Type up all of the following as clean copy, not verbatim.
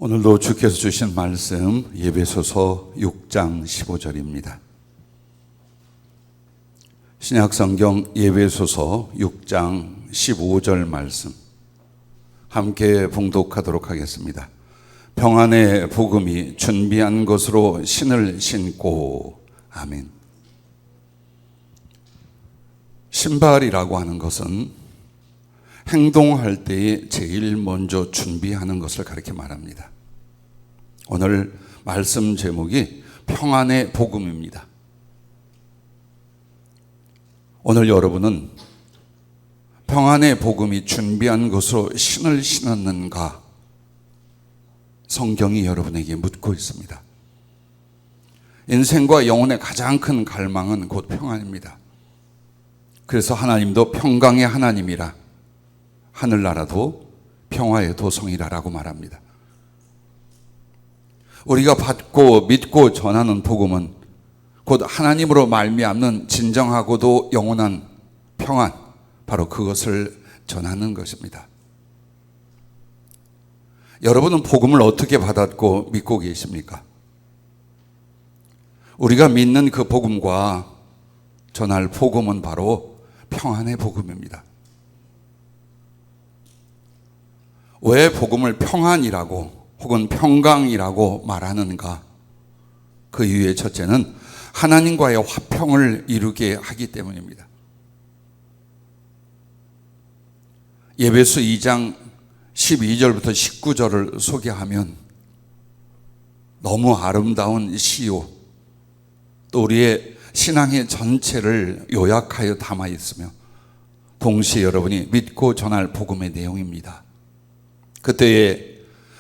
오늘도 주께서 주신 말씀 에베소서 6장 15절입니다. 신약성경 에베소서 6장 15절 말씀 함께 봉독하도록 하겠습니다. 평안의 복음이 준비한 것으로 신을 신고. 아멘. 신발이라고 하는 것은 행동할 때에 제일 먼저 준비하는 것을 가리켜 말합니다. 오늘 말씀 제목이 평안의 복음입니다. 오늘 여러분은 평안의 복음이 준비한 것으로 신을 신었는가? 성경이 여러분에게 묻고 있습니다. 인생과 영혼의 가장 큰 갈망은 곧 평안입니다. 그래서 하나님도 평강의 하나님이라 하늘나라도 평화의 도성이라고 말합니다. 우리가 받고 믿고 전하는 복음은 곧 하나님으로 말미암는 진정하고도 영원한 평안, 바로 그것을 전하는 것입니다. 여러분은 복음을 어떻게 받았고 믿고 계십니까? 우리가 믿는 그 복음과 전할 복음은 바로 평안의 복음입니다. 왜 복음을 평안이라고 혹은 평강이라고 말하는가? 그 이유의 첫째는 하나님과의 화평을 이루게 하기 때문입니다. 에베소 2장 12절부터 19절을 소개하면 너무 아름다운 시요, 또 우리의 신앙의 전체를 요약하여 담아 있으며 동시에 여러분이 믿고 전할 복음의 내용입니다. 그때에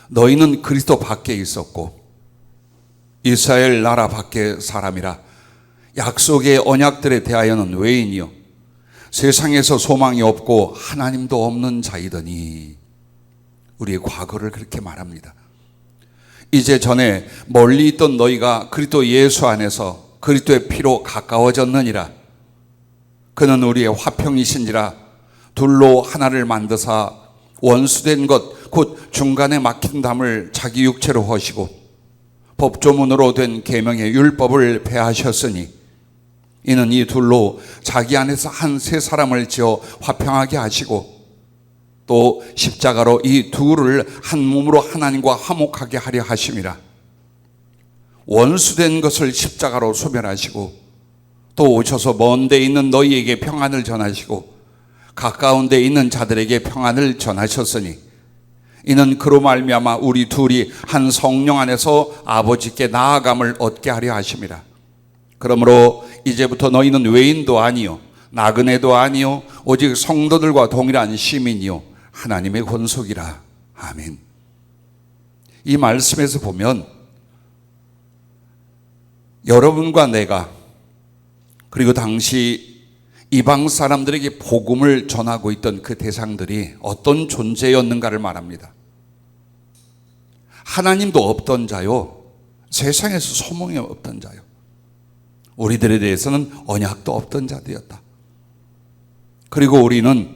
너희는 그리스도 밖에 있었고 이스라엘 나라 밖의 사람이라 약속의 언약들에 대하여는 외인이요 세상에서 소망이 없고 하나님도 없는 자이더니. 우리의 과거를 그렇게 말합니다. 이제 전에 멀리 있던 너희가 그리스도 예수 안에서 그리스도의 피로 가까워졌느니라. 그는 우리의 화평이신지라 둘로 하나를 만드사 원수된 것 곧 중간에 막힌 담을 자기 육체로 허시고 법조문으로 된 계명의 율법을 폐하셨으니 이는 이 둘로 자기 안에서 한 세 사람을 지어 화평하게 하시고 또 십자가로 이 둘을 한 몸으로 하나님과 화목하게 하려 하심이라. 원수된 것을 십자가로 소멸하시고 또 오셔서 먼 데 있는 너희에게 평안을 전하시고 가까운 데 있는 자들에게 평안을 전하셨으니 이는 그로 말미암아 우리 둘이 한 성령 안에서 아버지께 나아감을 얻게 하려 하심이라. 그러므로 이제부터 너희는 외인도 아니요 나그네도 아니요 오직 성도들과 동일한 시민이요 하나님의 권속이라. 아멘. 이 말씀에서 보면 여러분과 내가 그리고 당시 이방 사람들에게 복음을 전하고 있던 그 대상들이 어떤 존재였는가를 말합니다. 하나님도 없던 자요, 세상에서 소망이 없던 자요, 우리들에 대해서는 언약도 없던 자들이었다. 그리고 우리는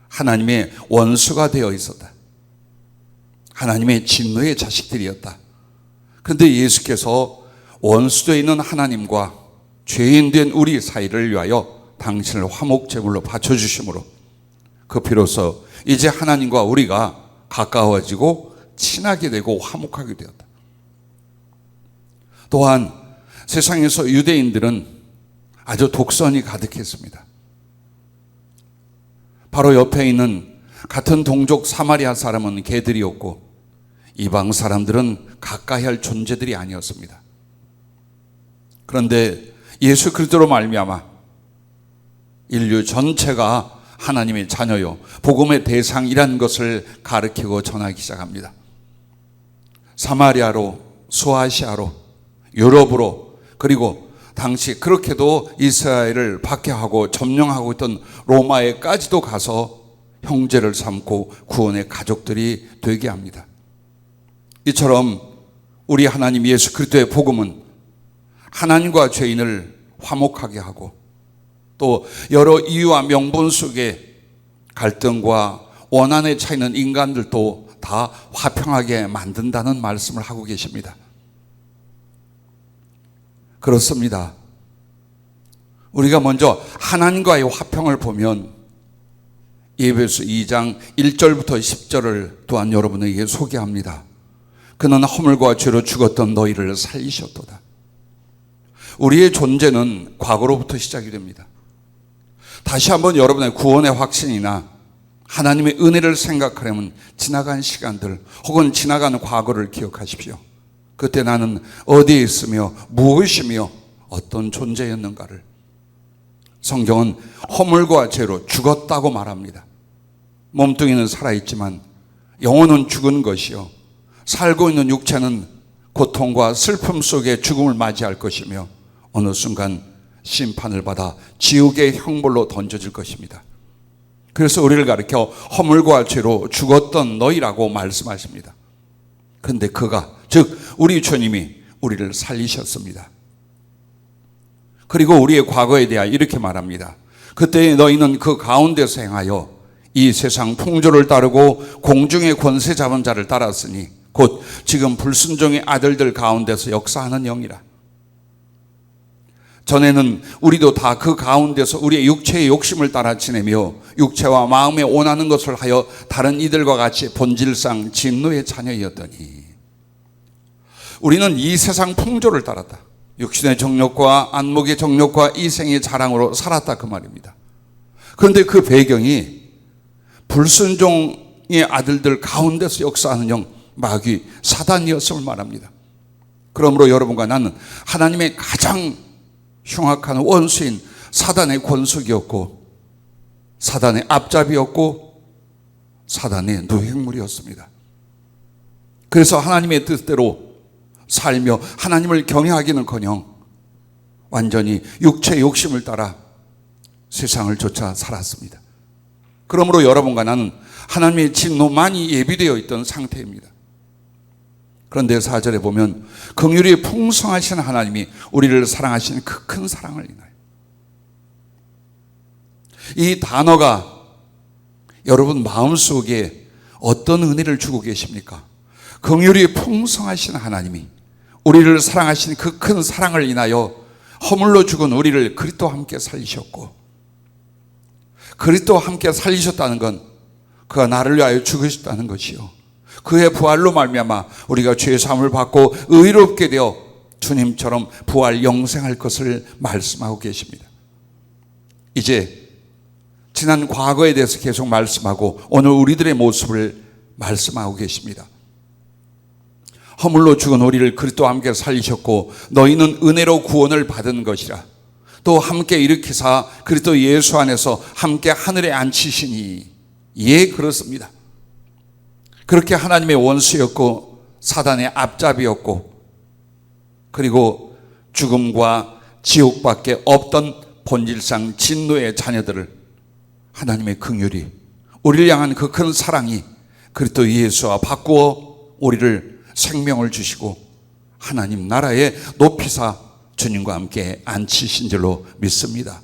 하나님의 원수가 되어 있었다. 하나님의 진노의 자식들이었다. 그런데 예수께서 원수되어 있는 하나님과 죄인된 우리 사이를 위하여 당신을 화목제물로 바쳐주심으로 그 피로써 이제 하나님과 우리가 가까워지고 친하게 되고 화목하게 되었다. 또한 세상에서 유대인들은 아주 독선이 가득했습니다. 바로 옆에 있는 같은 동족 사마리아 사람은 개들이었고 이방 사람들은 가까이 할 존재들이 아니었습니다. 그런데 예수 그리스도로 말미암아 인류 전체가 하나님의 자녀요 복음의 대상이라는 것을 가르치고 전하기 시작합니다. 사마리아로, 소아시아로, 유럽으로, 그리고 당시 그렇게도 이스라엘을 박해하고 점령하고 있던 로마에까지도 가서 형제를 삼고 구원의 가족들이 되게 합니다. 이처럼 우리 하나님 예수 그리스도의 복음은 하나님과 죄인을 화목하게 하고 또 여러 이유와 명분 속에 갈등과 원한에 차이는 인간들도 다 화평하게 만든다는 말씀을 하고 계십니다. 그렇습니다. 우리가 먼저 하나님과의 화평을 보면 에베소 2장 1절부터 10절을 또한 여러분에게 소개합니다. 그는 허물과 죄로 죽었던 너희를 살리셨도다. 우리의 존재는 과거로부터 시작이 됩니다. 다시 한번 여러분의 구원의 확신이나 하나님의 은혜를 생각하려면 지나간 시간들 혹은 지나간 과거를 기억하십시오. 그때 나는 어디에 있으며 무엇이며 어떤 존재였는가를. 성경은 허물과 죄로 죽었다고 말합니다. 몸뚱이는 살아있지만 영혼은 죽은 것이요, 살고 있는 육체는 고통과 슬픔 속에 죽음을 맞이할 것이며 어느 순간 심판을 받아 지옥의 형벌로 던져질 것입니다. 그래서 우리를 가리켜 허물과 죄로 죽었던 너희라고 말씀하십니다. 그런데 그가, 즉 우리 주님이 우리를 살리셨습니다. 그리고 우리의 과거에 대하여 이렇게 말합니다. 그때 너희는 그 가운데서 행하여 이 세상 풍조를 따르고 공중의 권세 잡은 자를 따랐으니 곧 지금 불순종의 아들들 가운데서 역사하는 영이라. 전에는 우리도 다 그 가운데서 우리의 육체의 욕심을 따라 지내며 육체와 마음에 원하는 것을 하여 다른 이들과 같이 본질상 진노의 자녀였더니 우리는 이 세상 풍조를 따랐다. 육신의 정욕과 안목의 정욕과 이생의 자랑으로 살았다, 그 말입니다. 그런데 그 배경이 불순종의 아들들 가운데서 역사하는 영, 마귀, 사단이었음을 말합니다. 그러므로 여러분과 나는 하나님의 가장 흉악한 원수인 사단의 권속이었고 사단의 앞잡이였고 사단의 노획물이었습니다. 그래서 하나님의 뜻대로 살며 하나님을 경외하기는커녕 완전히 육체의 욕심을 따라 세상을 쫓아 살았습니다. 그러므로 여러분과 나는 하나님의 진노만이 예비되어 있던 상태입니다. 그런데 4절에 보면 긍휼이 풍성하신 하나님이 우리를 사랑하신 그 큰 사랑을 인하여, 이 단어가 여러분 마음속에 어떤 은혜를 주고 계십니까? 긍휼이 풍성하신 하나님이 우리를 사랑하신 그 큰 사랑을 인하여 허물로 죽은 우리를 그리스도와 함께 살리셨고, 그리스도와 함께 살리셨다는 건 그가 나를 위하여 죽으셨다는 것이요, 그의 부활로 말미암아 우리가 죄 사함을 받고 의롭게 되어 주님처럼 부활 영생할 것을 말씀하고 계십니다. 이제 지난 과거에 대해서 계속 말씀하고 오늘 우리들의 모습을 말씀하고 계십니다. 허물로 죽은 우리를 그리스도와 함께 살리셨고 너희는 은혜로 구원을 받은 것이라. 또 함께 일으키사 그리스도 예수 안에서 함께 하늘에 앉히시니. 예, 그렇습니다. 그렇게 하나님의 원수였고 사단의 앞잡이였고 그리고 죽음과 지옥밖에 없던 본질상 진노의 자녀들을 하나님의 긍휼이, 우리를 향한 그 큰 사랑이 그리스도 예수와 바꾸어 우리를 생명을 주시고 하나님 나라에 높이사 주님과 함께 앉히신 줄로 믿습니다.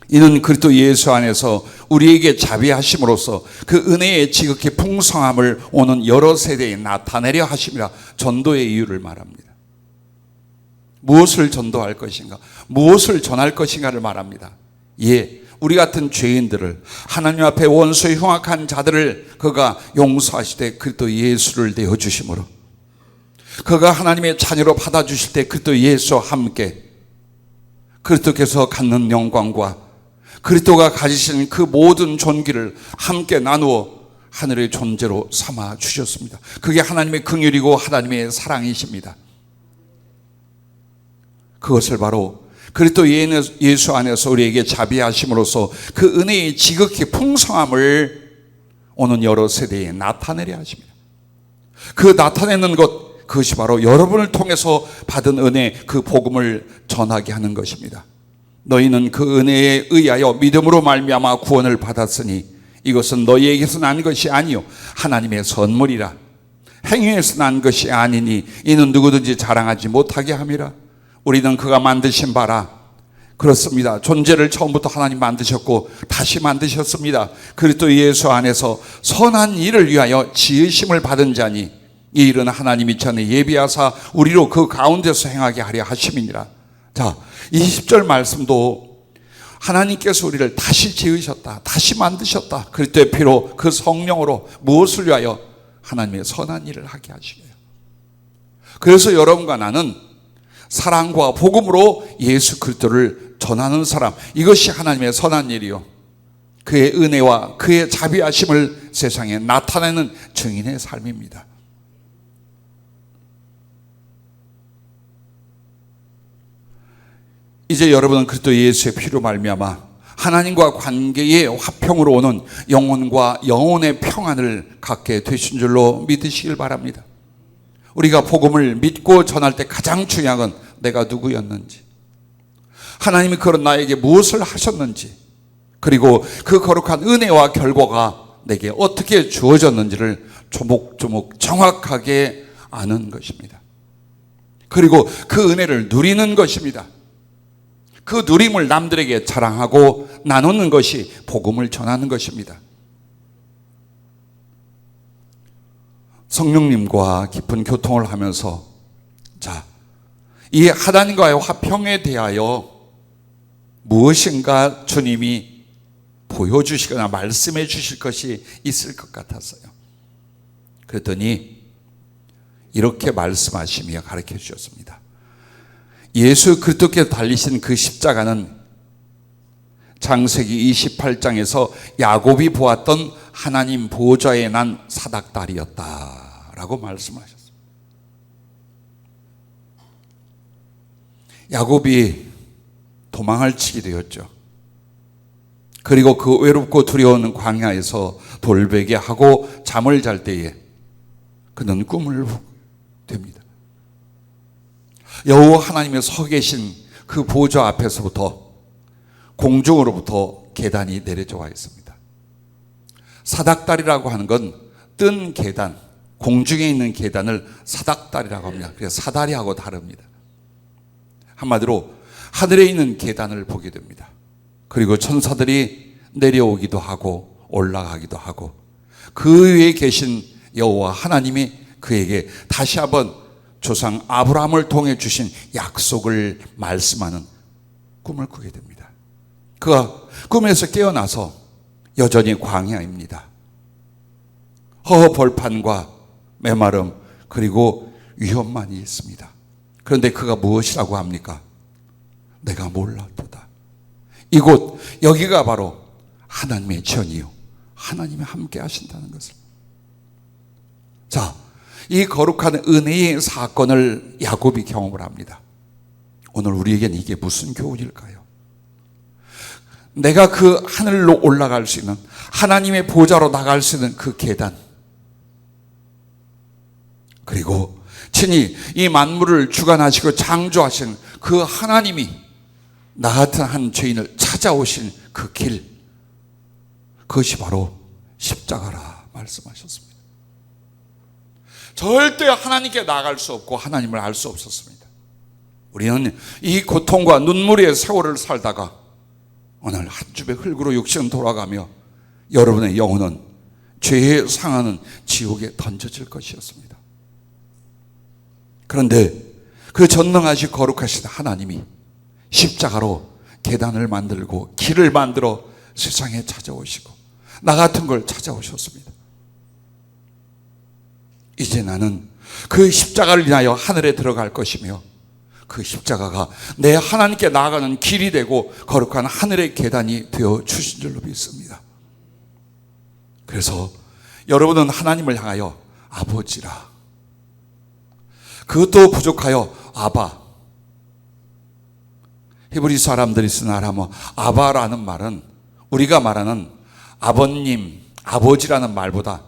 이는 그리스도 예수 안에서 우리에게 자비하심으로써 그 은혜의 지극히 풍성함을 오는 여러 세대에 나타내려 하심이라. 전도의 이유를 말합니다. 무엇을 전도할 것인가, 무엇을 전할 것인가를 말합니다. 예, 우리 같은 죄인들을, 하나님 앞에 원수의 흉악한 자들을 그가 용서하실 때 그리스도 예수를 내어주심으로, 그가 하나님의 자녀로 받아주실 때 그리스도 예수와 함께 그리스도께서 갖는 영광과 그리스도가 가지신 그 모든 존귀를 함께 나누어 하늘의 존재로 삼아 주셨습니다. 그게 하나님의 긍휼이고 하나님의 사랑이십니다. 그것을 바로 그리스도 예수 안에서 우리에게 자비하심으로써 그 은혜의 지극히 풍성함을 오는 여러 세대에 나타내려 하십니다. 그 나타내는 것, 그것이 바로 여러분을 통해서 받은 은혜, 그 복음을 전하게 하는 것입니다. 너희는 그 은혜에 의하여 믿음으로 말미암아 구원을 받았으니 이것은 너희에게서 난 것이 아니요 하나님의 선물이라. 행위에서 난 것이 아니니 이는 누구든지 자랑하지 못하게 함이라. 우리는 그가 만드신 바라 그렇습니다. 존재를 처음부터 하나님 만드셨고 다시 만드셨습니다. 그리스도 예수 안에서 선한 일을 위하여 지으심을 받은 자니 이 일은 하나님이 전에 예비하사 우리로 그 가운데서 행하게 하려 하심이니라. 자, 20절 말씀도 하나님께서 우리를 다시 지으셨다, 다시 만드셨다. 그리스도의 피로 그 성령으로 무엇을 위하여? 하나님의 선한 일을 하게 하시게요. 그래서 여러분과 나는 사랑과 복음으로 예수 그리스도를 전하는 사람, 이것이 하나님의 선한 일이요, 그의 은혜와 그의 자비하심을 세상에 나타내는 증인의 삶입니다. 이제 여러분은 그리스도 예수의 피로 말미암아 하나님과 관계의 화평으로 오는 영혼과 영혼의 평안을 갖게 되신 줄로 믿으시길 바랍니다. 우리가 복음을 믿고 전할 때 가장 중요한 건 내가 누구였는지, 하나님이 그런 나에게 무엇을 하셨는지, 그리고 그 거룩한 은혜와 결과가 내게 어떻게 주어졌는지를 조목조목 정확하게 아는 것입니다. 그리고 그 은혜를 누리는 것입니다. 그 누림을 남들에게 자랑하고 나누는 것이 복음을 전하는 것입니다. 성령님과 깊은 교통을 하면서 이 하나님과의 화평에 대하여 무엇인가 주님이 보여주시거나 말씀해 주실 것이 있을 것 같았어요. 그랬더니 이렇게 말씀하시며 가르쳐 주셨습니다. 예수 그리스도께서 달리신 그 십자가는 창세기 28장에서 야곱이 보았던 하나님 보좌에 난 사닥다리였다라고 말씀하셨습니다. 야곱이 도망을 치게 되었죠. 그리고 그 외롭고 두려운 광야에서 돌베개하고 잠을 잘 때에 그는 꿈을 됩니다. 여호와 하나님의 서 계신 그 보좌 앞에서부터 공중으로부터 계단이 내려져 와 있습니다. 사닥다리라고 하는 건 뜬 계단, 공중에 있는 계단을 사닥다리라고 합니다. 그래서 사다리하고 다릅니다. 한마디로 하늘에 있는 계단을 보게 됩니다. 그리고 천사들이 내려오기도 하고 올라가기도 하고 그 위에 계신 여호와 하나님이 그에게 다시 한번 조상 아브라함을 통해 주신 약속을 말씀하는 꿈을 꾸게 됩니다. 그가 꿈에서 깨어나서 여전히 광야입니다. 허허벌판과 메마름 그리고 위험만이 있습니다. 그런데 그가 무엇이라고 합니까? 내가 몰랐도다. 이곳 여기가 바로 하나님의 전이요, 하나님이 함께 하신다는 것을. 자, 이 거룩한 은혜의 사건을 야곱이 경험을 합니다. 오늘 우리에게는 이게 무슨 교훈일까요? 내가 그 하늘로 올라갈 수 있는, 하나님의 보좌로 나갈 수 있는 그 계단, 그리고 친히 이 만물을 주관하시고 창조하신 그 하나님이 나 같은 한 죄인을 찾아오신 그 길, 그것이 바로 십자가라 말씀하셨습니다. 절대 하나님께 나갈 수 없고 하나님을 알 수 없었습니다. 우리는 이 고통과 눈물의 세월을 살다가 오늘 한 줌의 흙으로 육신은 돌아가며 여러분의 영혼은 죄에 상하는 지옥에 던져질 것이었습니다. 그런데 그 전능하시 거룩하신 하나님이 십자가로 계단을 만들고 길을 만들어 세상에 찾아오시고 나 같은 걸 찾아오셨습니다. 이제 나는 그 십자가를 인하여 하늘에 들어갈 것이며 그 십자가가 내 하나님께 나아가는 길이 되고 거룩한 하늘의 계단이 되어 주신 줄로 믿습니다. 그래서 여러분은 하나님을 향하여 아버지라, 그것도 부족하여 아바. 히브리 사람들이 쓴 아람어 아바라는 말은 우리가 말하는 아버님, 아버지라는 말보다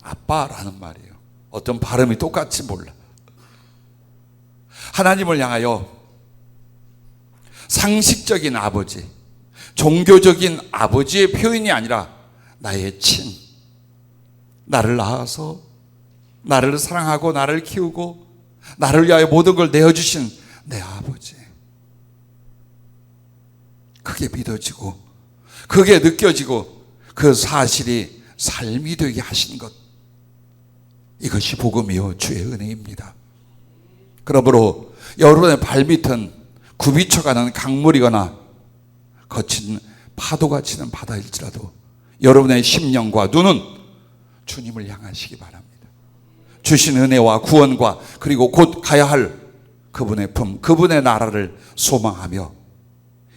아빠라는 말이에요. 어떤 발음이 똑같이 몰라. 하나님을 향하여 상식적인 아버지, 종교적인 아버지의 표현이 아니라 나의 친, 나를 낳아서 나를 사랑하고 나를 키우고 나를 위하여 모든 걸 내어주신 내 아버지. 그게 믿어지고 그게 느껴지고 그 사실이 삶이 되게 하신 것, 이것이 복음이요 주의 은혜입니다. 그러므로 여러분의 발밑은 굽이쳐가는 강물이거나 거친 파도가 치는 바다일지라도 여러분의 심령과 눈은 주님을 향하시기 바랍니다. 주신 은혜와 구원과 그리고 곧 가야 할 그분의 품, 그분의 나라를 소망하며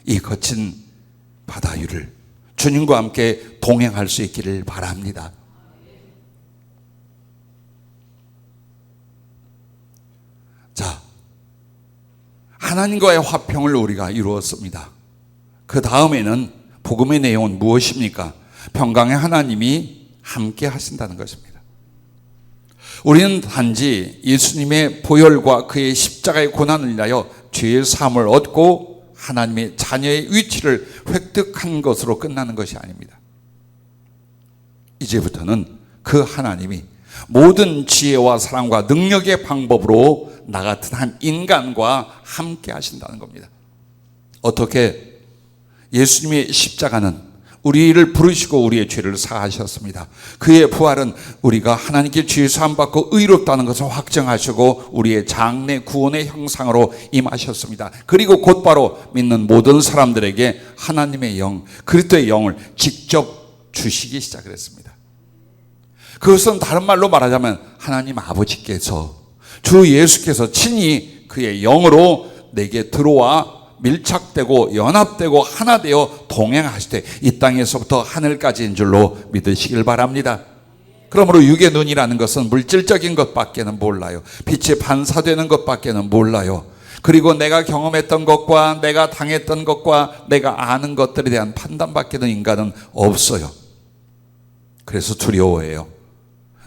이 거친 바다 위를 주님과 함께 동행할 수 있기를 바랍니다. 자, 하나님과의 화평을 우리가 이루었습니다. 그 다음에는 복음의 내용은 무엇입니까? 평강의 하나님이 함께 하신다는 것입니다. 우리는 단지 예수님의 보혈과 그의 십자가의 고난을 인하여 죄의 사함을 얻고 하나님의 자녀의 위치를 획득한 것으로 끝나는 것이 아닙니다. 이제부터는 그 하나님이 모든 지혜와 사랑과 능력의 방법으로 나 같은 한 인간과 함께 하신다는 겁니다. 어떻게? 예수님의 십자가는 우리를 부르시고 우리의 죄를 사하셨습니다. 그의 부활은 우리가 하나님께 죄 사함 받고 의롭다는 것을 확정하시고 우리의 장래 구원의 형상으로 임하셨습니다. 그리고 곧바로 믿는 모든 사람들에게 하나님의 영, 그리스도의 영을 직접 주시기 시작을 했습니다. 그것은 다른 말로 말하자면 하나님 아버지께서, 주 예수께서 친히 그의 영으로 내게 들어와 밀착되고 연합되고 하나 되어 동행하시되 이 땅에서부터 하늘까지인 줄로 믿으시길 바랍니다. 그러므로 육의 눈이라는 것은 물질적인 것밖에는 몰라요. 빛이 반사되는 것밖에는 몰라요. 그리고 내가 경험했던 것과 내가 당했던 것과 내가 아는 것들에 대한 판단밖에는 인간은 없어요. 그래서 두려워해요.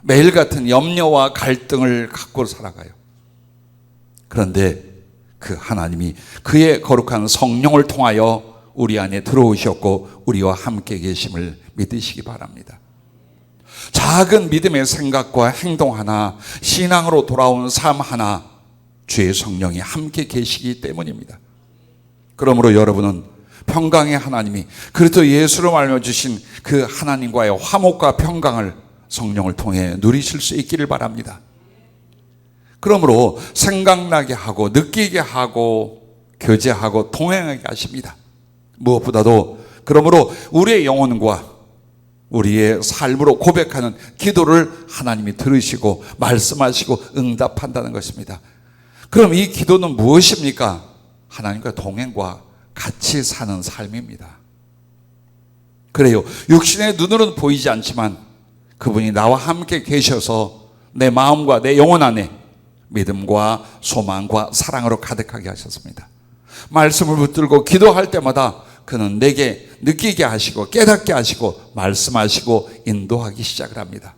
매일 같은 염려와 갈등을 갖고 살아가요. 그런데 그 하나님이 그의 거룩한 성령을 통하여 우리 안에 들어오셨고 우리와 함께 계심을 믿으시기 바랍니다. 작은 믿음의 생각과 행동 하나, 신앙으로 돌아온 삶 하나, 주의 성령이 함께 계시기 때문입니다. 그러므로 여러분은 평강의 하나님이 그리스도 예수로 말미암아 주신 그 하나님과의 화목과 평강을 성령을 통해 누리실 수 있기를 바랍니다. 그러므로 생각나게 하고 느끼게 하고 교제하고 동행하게 하십니다. 무엇보다도 그러므로 우리의 영혼과 우리의 삶으로 고백하는 기도를 하나님이 들으시고 말씀하시고 응답한다는 것입니다. 그럼 이 기도는 무엇입니까? 하나님과 동행과 같이 사는 삶입니다. 그래요. 육신의 눈으로는 보이지 않지만 그분이 나와 함께 계셔서 내 마음과 내 영혼 안에 믿음과 소망과 사랑으로 가득하게 하셨습니다. 말씀을 붙들고 기도할 때마다 그는 내게 느끼게 하시고 깨닫게 하시고 말씀하시고 인도하기 시작을 합니다.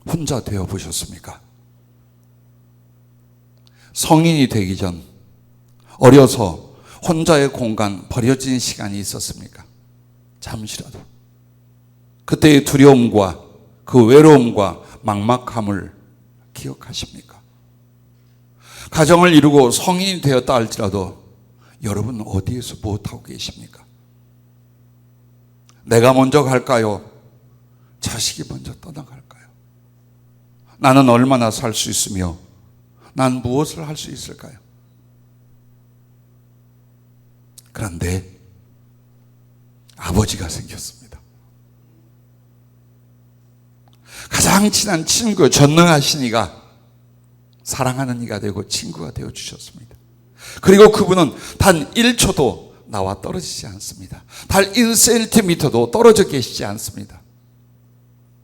혼자 되어 보셨습니까? 성인이 되기 전 어려서 혼자의 공간, 버려진 시간이 있었습니까? 잠시라도. 그때의 두려움과 그 외로움과 막막함을 기억하십니까? 가정을 이루고 성인이 되었다 할지라도 여러분 어디에서 무엇하고 계십니까? 내가 먼저 갈까요? 자식이 먼저 떠나갈까요? 나는 얼마나 살 수 있으며 난 무엇을 할 수 있을까요? 그런데 아버지가 생겼습니다. 가장 친한 친구, 전능하신 이가 사랑하는 이가 되고 친구가 되어 주셨습니다. 그리고 그분은 단 1초도 나와 떨어지지 않습니다. 단 1cm도 떨어져 계시지 않습니다.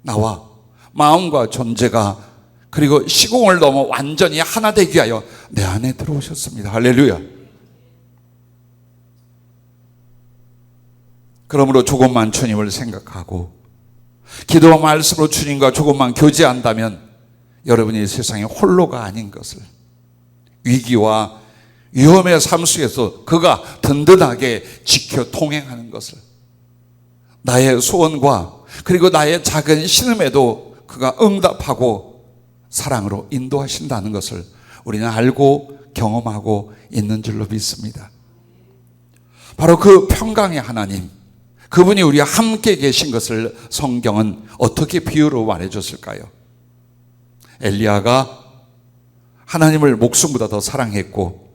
나와 마음과 존재가 그리고 시공을 넘어 완전히 하나 되기 위하여 내 안에 들어오셨습니다. 할렐루야. 그러므로 조금만 주님을 생각하고 기도와 말씀으로 주님과 조금만 교제한다면 여러분이 세상에 홀로가 아닌 것을, 위기와 위험의 삶 속에서 그가 든든하게 지켜 통행하는 것을, 나의 소원과 그리고 나의 작은 신음에도 그가 응답하고 사랑으로 인도하신다는 것을 우리는 알고 경험하고 있는 줄로 믿습니다. 바로 그 평강의 하나님, 그분이 우리와 함께 계신 것을 성경은 어떻게 비유로 말해줬을까요? 엘리야가 하나님을 목숨보다 더 사랑했고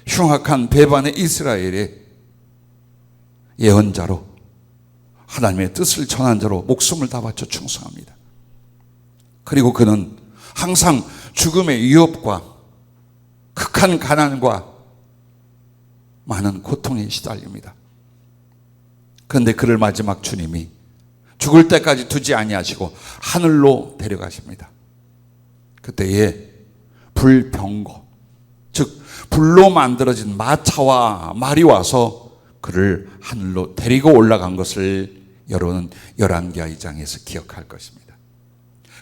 흉악한 배반의 이스라엘의 예언자로, 하나님의 뜻을 전한 자로 목숨을 다 바쳐 충성합니다. 그리고 그는 항상 죽음의 위협과 극한 가난과 많은 고통에 시달립니다. 그런데 그를 마지막 주님이 죽을 때까지 두지 아니하시고 하늘로 데려가십니다. 그때에 불병거, 즉 불로 만들어진 마차와 말이 와서 그를 하늘로 데리고 올라간 것을 여러분은 열왕기하 2장에서 기억할 것입니다.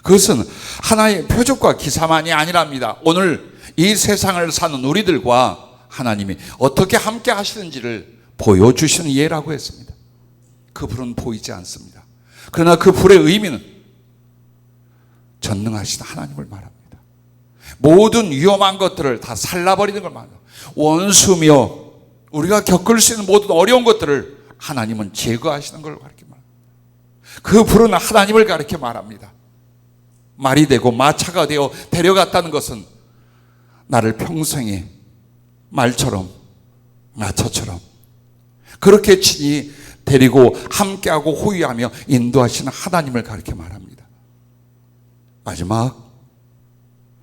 그것은 하나의 표적과 기사만이 아니랍니다. 오늘 이 세상을 사는 우리들과 하나님이 어떻게 함께 하시는지를 보여주시는 예라고 했습니다. 그 불은 보이지 않습니다. 그러나 그 불의 의미는 전능하신 하나님을 말합니다. 모든 위험한 것들을 다 살라버리는 걸 말합니다. 원수며 우리가 겪을 수 있는 모든 어려운 것들을 하나님은 제거하시는 걸 가르쳐 말합니다. 그 불은 하나님을 가르쳐 말합니다. 말이 되고 마차가 되어 데려갔다는 것은 나를 평생에 말처럼 마차처럼 그렇게 친히 데리고 함께하고 호위하며 인도하시는 하나님을 가르쳐 말합니다. 마지막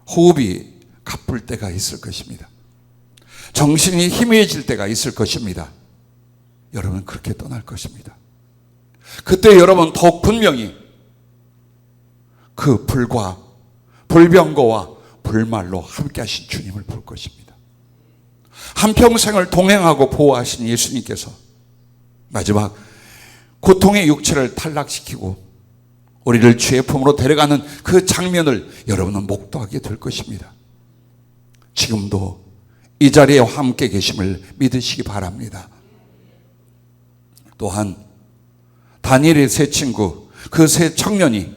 호흡이 가쁠 때가 있을 것입니다. 정신이 희미해질 때가 있을 것입니다. 여러분 그렇게 떠날 것입니다. 그때 여러분 더욱 분명히 그 불과 불병거와 불말로 함께 하신 주님을 볼 것입니다. 한평생을 동행하고 보호하신 예수님께서 마지막 고통의 육체를 탈락시키고 우리를 주의 품으로 데려가는 그 장면을 여러분은 목도하게 될 것입니다. 지금도 이 자리에 함께 계심을 믿으시기 바랍니다. 또한 다니엘의 세 친구, 그 세 청년이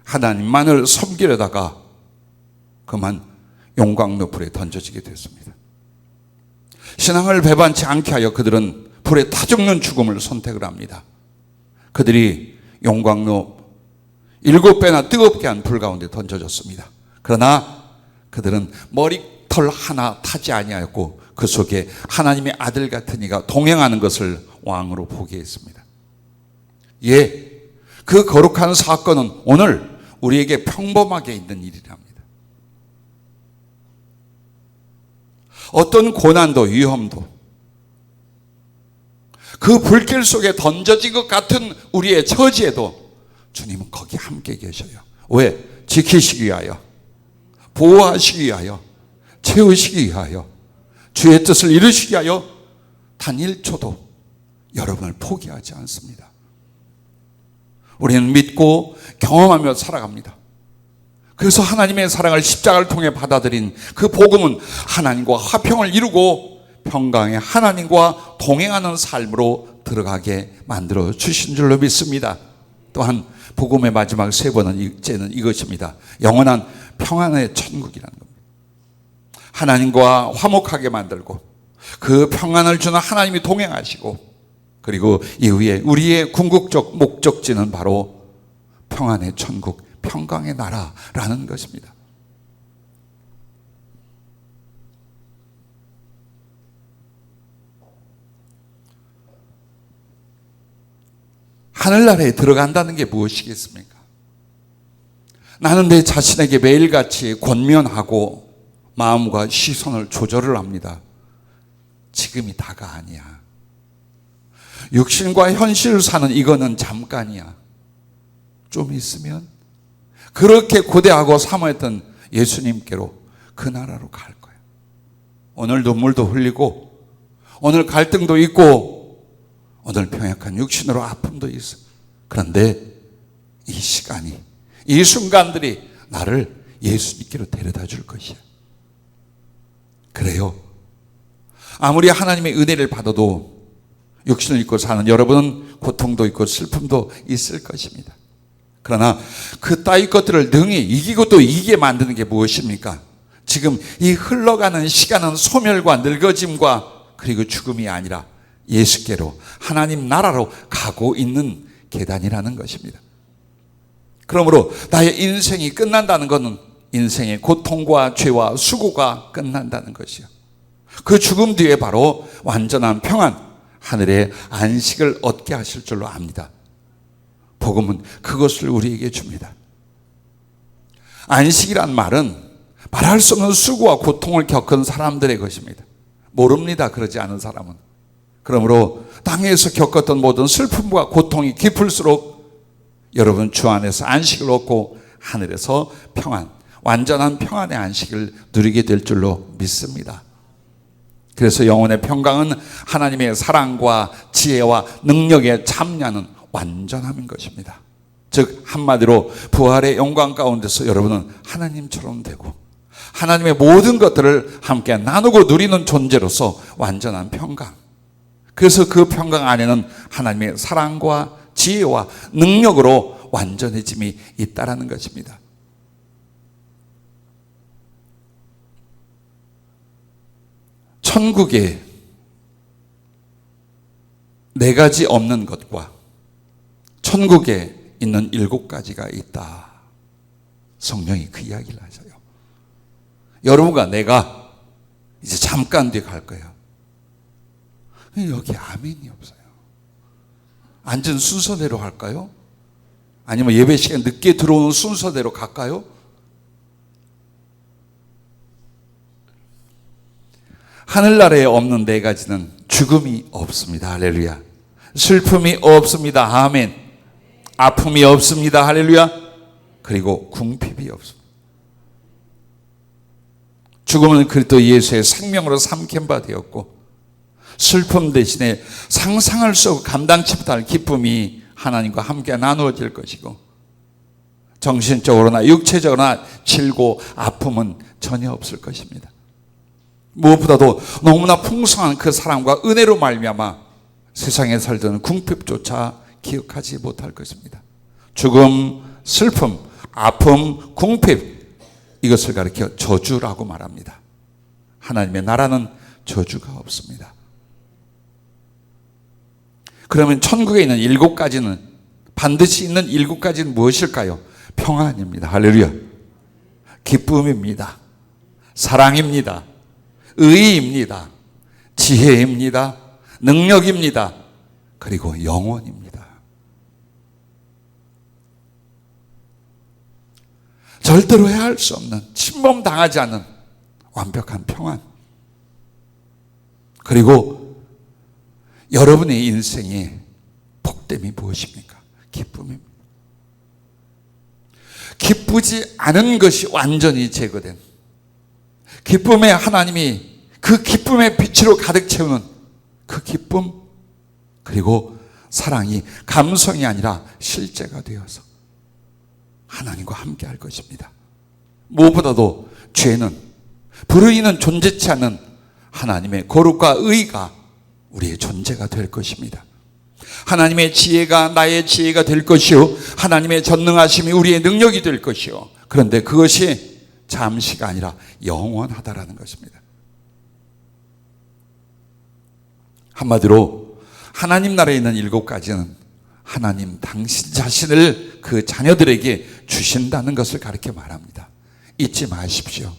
하나님만을 섬기려다가 그만 용광로 불에 던져지게 됐습니다. 신앙을 배반치 않게 하여 그들은 불에 타 죽는 죽음을 선택을 합니다. 그들이 용광로 7배나 뜨겁게 한 불 가운데 던져졌습니다. 그러나 그들은 머리털 하나 타지 아니하였고 그 속에 하나님의 아들 같은 이가 동행하는 것을 왕으로 보게 했습니다. 예, 그 거룩한 사건은 오늘 우리에게 평범하게 있는 일이랍니다. 어떤 고난도 위험도 그 불길 속에 던져진 것 같은 우리의 처지에도 주님은 거기 함께 계셔요. 왜? 지키시기 위하여, 보호하시기 위하여, 채우시기 위하여, 주의 뜻을 이루시기 위하여 단 1초도 여러분을 포기하지 않습니다. 우리는 믿고 경험하며 살아갑니다. 그래서 하나님의 사랑을 십자가를 통해 받아들인 그 복음은 하나님과 화평을 이루고 평강의 하나님과 동행하는 삶으로 들어가게 만들어 주신 줄로 믿습니다. 또한 복음의 마지막 세 번째는 이것입니다. 영원한 평안의 천국이라는 겁니다. 하나님과 화목하게 만들고 그 평안을 주는 하나님이 동행하시고 그리고 이후에 우리의 궁극적 목적지는 바로 평안의 천국, 평강의 나라라는 것입니다. 하늘나라에 들어간다는 게 무엇이겠습니까? 나는 내 자신에게 매일같이 권면하고 마음과 시선을 조절을 합니다. 지금이 다가 아니야. 육신과 현실을 사는 이거는 잠깐이야. 좀 있으면 그렇게 고대하고 사모했던 예수님께로 그 나라로 갈 거야. 오늘 눈물도 흘리고 오늘 갈등도 있고 오늘 병약한 육신으로 아픔도 있어. 그런데 이 시간이, 이 순간들이 나를 예수님께로 데려다 줄 것이야. 그래요. 아무리 하나님의 은혜를 받아도 육신을 입고 사는 여러분은 고통도 있고 슬픔도 있을 것입니다. 그러나 그 따위 것들을 능히 이기고 또 이기게 만드는 게 무엇입니까? 지금 이 흘러가는 시간은 소멸과 늙어짐과 그리고 죽음이 아니라 예수께로, 하나님 나라로 가고 있는 계단이라는 것입니다. 그러므로 나의 인생이 끝난다는 것은 인생의 고통과 죄와 수고가 끝난다는 것이요. 그 죽음 뒤에 바로 완전한 평안, 하늘의 안식을 얻게 하실 줄로 압니다. 복음은 그것을 우리에게 줍니다. 안식이란 말은 말할 수 없는 수고와 고통을 겪은 사람들의 것입니다. 모릅니다, 그러지 않은 사람은. 그러므로 땅에서 겪었던 모든 슬픔과 고통이 깊을수록 여러분 주 안에서 안식을 얻고 하늘에서 평안, 완전한 평안의 안식을 누리게 될 줄로 믿습니다. 그래서 영혼의 평강은 하나님의 사랑과 지혜와 능력에 참여하는 완전함인 것입니다. 즉 한마디로 부활의 영광 가운데서 여러분은 하나님처럼 되고 하나님의 모든 것들을 함께 나누고 누리는 존재로서 완전한 평강. 그래서 그 평강 안에는 하나님의 사랑과 지혜와 능력으로 완전해짐이 있다라는 것입니다. 천국에 네 가지 없는 것과 천국에 있는 7가지가 있다. 성령이 그 이야기를 하셔요. 여러분과 내가 이제 잠깐 뒤에 갈 거예요. 여기 아멘이 없어요. 앉은 순서대로 할까요? 아니면 예배 시간 늦게 들어오는 순서대로 갈까요? 하늘나라에 없는 4가지는 죽음이 없습니다. 할렐루야. 슬픔이 없습니다. 아멘. 아픔이 없습니다. 할렐루야. 그리고 궁핍이 없습니다. 죽음은 그리스도 예수의 생명으로 삼킨 바 되었고 슬픔 대신에 상상할 수 없고 감당치 못할 기쁨이 하나님과 함께 나누어질 것이고 정신적으로나 육체적으로나 질고 아픔은 전혀 없을 것입니다. 무엇보다도 너무나 풍성한 그 사랑과 은혜로 말미암아 세상에 살던 궁핍조차 기억하지 못할 것입니다. 죽음, 슬픔, 아픔, 궁핍, 이것을 가리켜 저주라고 말합니다. 하나님의 나라는 저주가 없습니다. 그러면 천국에 있는 7가지는, 반드시 있는 7가지는 무엇일까요? 평안입니다. 할렐루야. 기쁨입니다. 사랑입니다. 의의입니다. 지혜입니다. 능력입니다. 그리고 영원입니다. 절대로 해할 수 없는, 침범당하지 않는 완벽한 평안. 그리고 여러분의 인생의 복됨이 무엇입니까? 기쁨입니다. 기쁘지 않은 것이 완전히 제거된, 기쁨에 하나님이 그 기쁨의 빛으로 가득 채우는 그 기쁨, 그리고 사랑이 감성이 아니라 실제가 되어서 하나님과 함께 할 것입니다. 무엇보다도 죄는, 불의는 존재치 않는 하나님의 거룩과 의가 우리의 존재가 될 것입니다. 하나님의 지혜가 나의 지혜가 될 것이요, 하나님의 전능하심이 우리의 능력이 될 것이요. 그런데 그것이 잠시가 아니라 영원하다라는 것입니다. 한마디로 하나님 나라에 있는 7가지는 하나님 당신 자신을 그 자녀들에게 주신다는 것을 가르쳐 말합니다. 잊지 마십시오.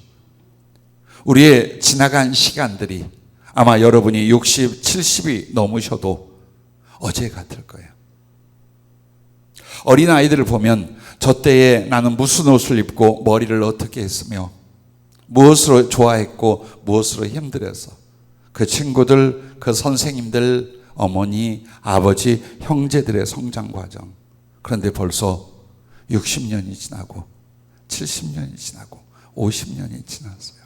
우리의 지나간 시간들이 아마 여러분이 60, 70이 넘으셔도 어제 같을 거예요. 어린아이들을 보면 저 때에 나는 무슨 옷을 입고 머리를 어떻게 했으며 무엇으로 좋아했고 무엇으로 힘들어서 그 친구들, 그 선생님들, 어머니, 아버지, 형제들의 성장 과정. 그런데 벌써 60년이 지나고 70년이 지나고 50년이 지났어요.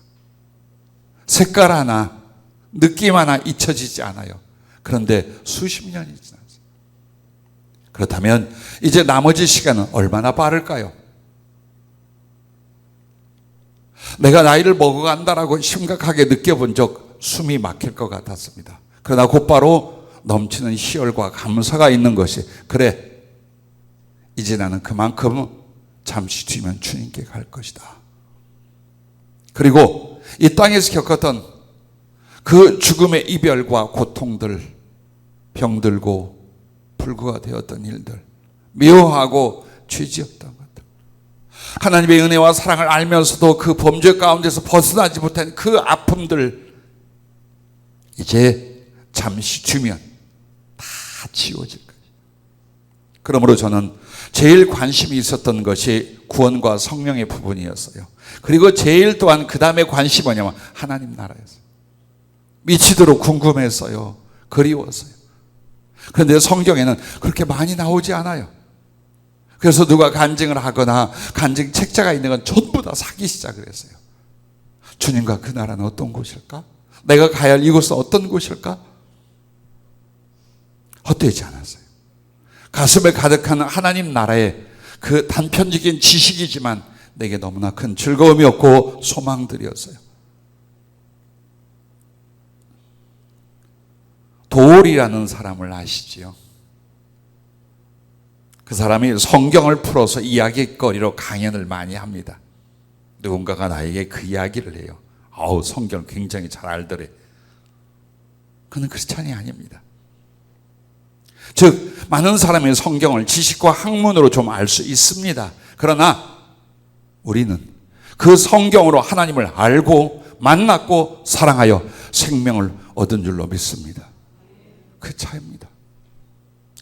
색깔 하나, 느낌 하나 잊혀지지 않아요. 그런데 수십 년이 지났어요. 그렇다면 이제 나머지 시간은 얼마나 빠를까요? 내가 나이를 먹어간다라고 심각하게 느껴본 적 숨이 막힐 것 같았습니다. 그러나 곧바로 넘치는 희열과 감사가 있는 것이, 그래, 이제 나는 그만큼 잠시 뒤면 주님께 갈 것이다. 그리고 이 땅에서 겪었던 그 죽음의 이별과 고통들, 병들고 불구가 되었던 일들, 미워하고 죄지었던 것들, 하나님의 은혜와 사랑을 알면서도 그 범죄 가운데서 벗어나지 못한 그 아픔들, 이제 잠시 주면 다 지워질 거예요. 그러므로 저는 제일 관심이 있었던 것이 구원과 성령의 부분이었어요. 그리고 제일 또한 그 다음에 관심이 뭐냐면 하나님 나라였어요. 미치도록 궁금했어요. 그리웠어요. 그런데 성경에는 그렇게 많이 나오지 않아요. 그래서 누가 간증을 하거나 간증 책자가 있는 건 전부 다 사기 시작을 했어요. 주님과 그 나라는 어떤 곳일까? 내가 가야 할 이곳은 어떤 곳일까? 헛되지 않았어요. 가슴에 가득한 하나님 나라의 그 단편적인 지식이지만 내게 너무나 큰 즐거움이었고 소망들이었어요. 도올이라는 사람을 아시지요? 그 사람이 성경을 풀어서 이야기거리로 강연을 많이 합니다. 누군가가 나에게 그 이야기를 해요. 성경을 굉장히 잘 알더래. 그는 크리스찬이 아닙니다. 즉 많은 사람이 성경을 지식과 학문으로 좀 알 수 있습니다. 그러나 우리는 그 성경으로 하나님을 알고 만났고 사랑하여 생명을 얻은 줄로 믿습니다. 그 차이입니다.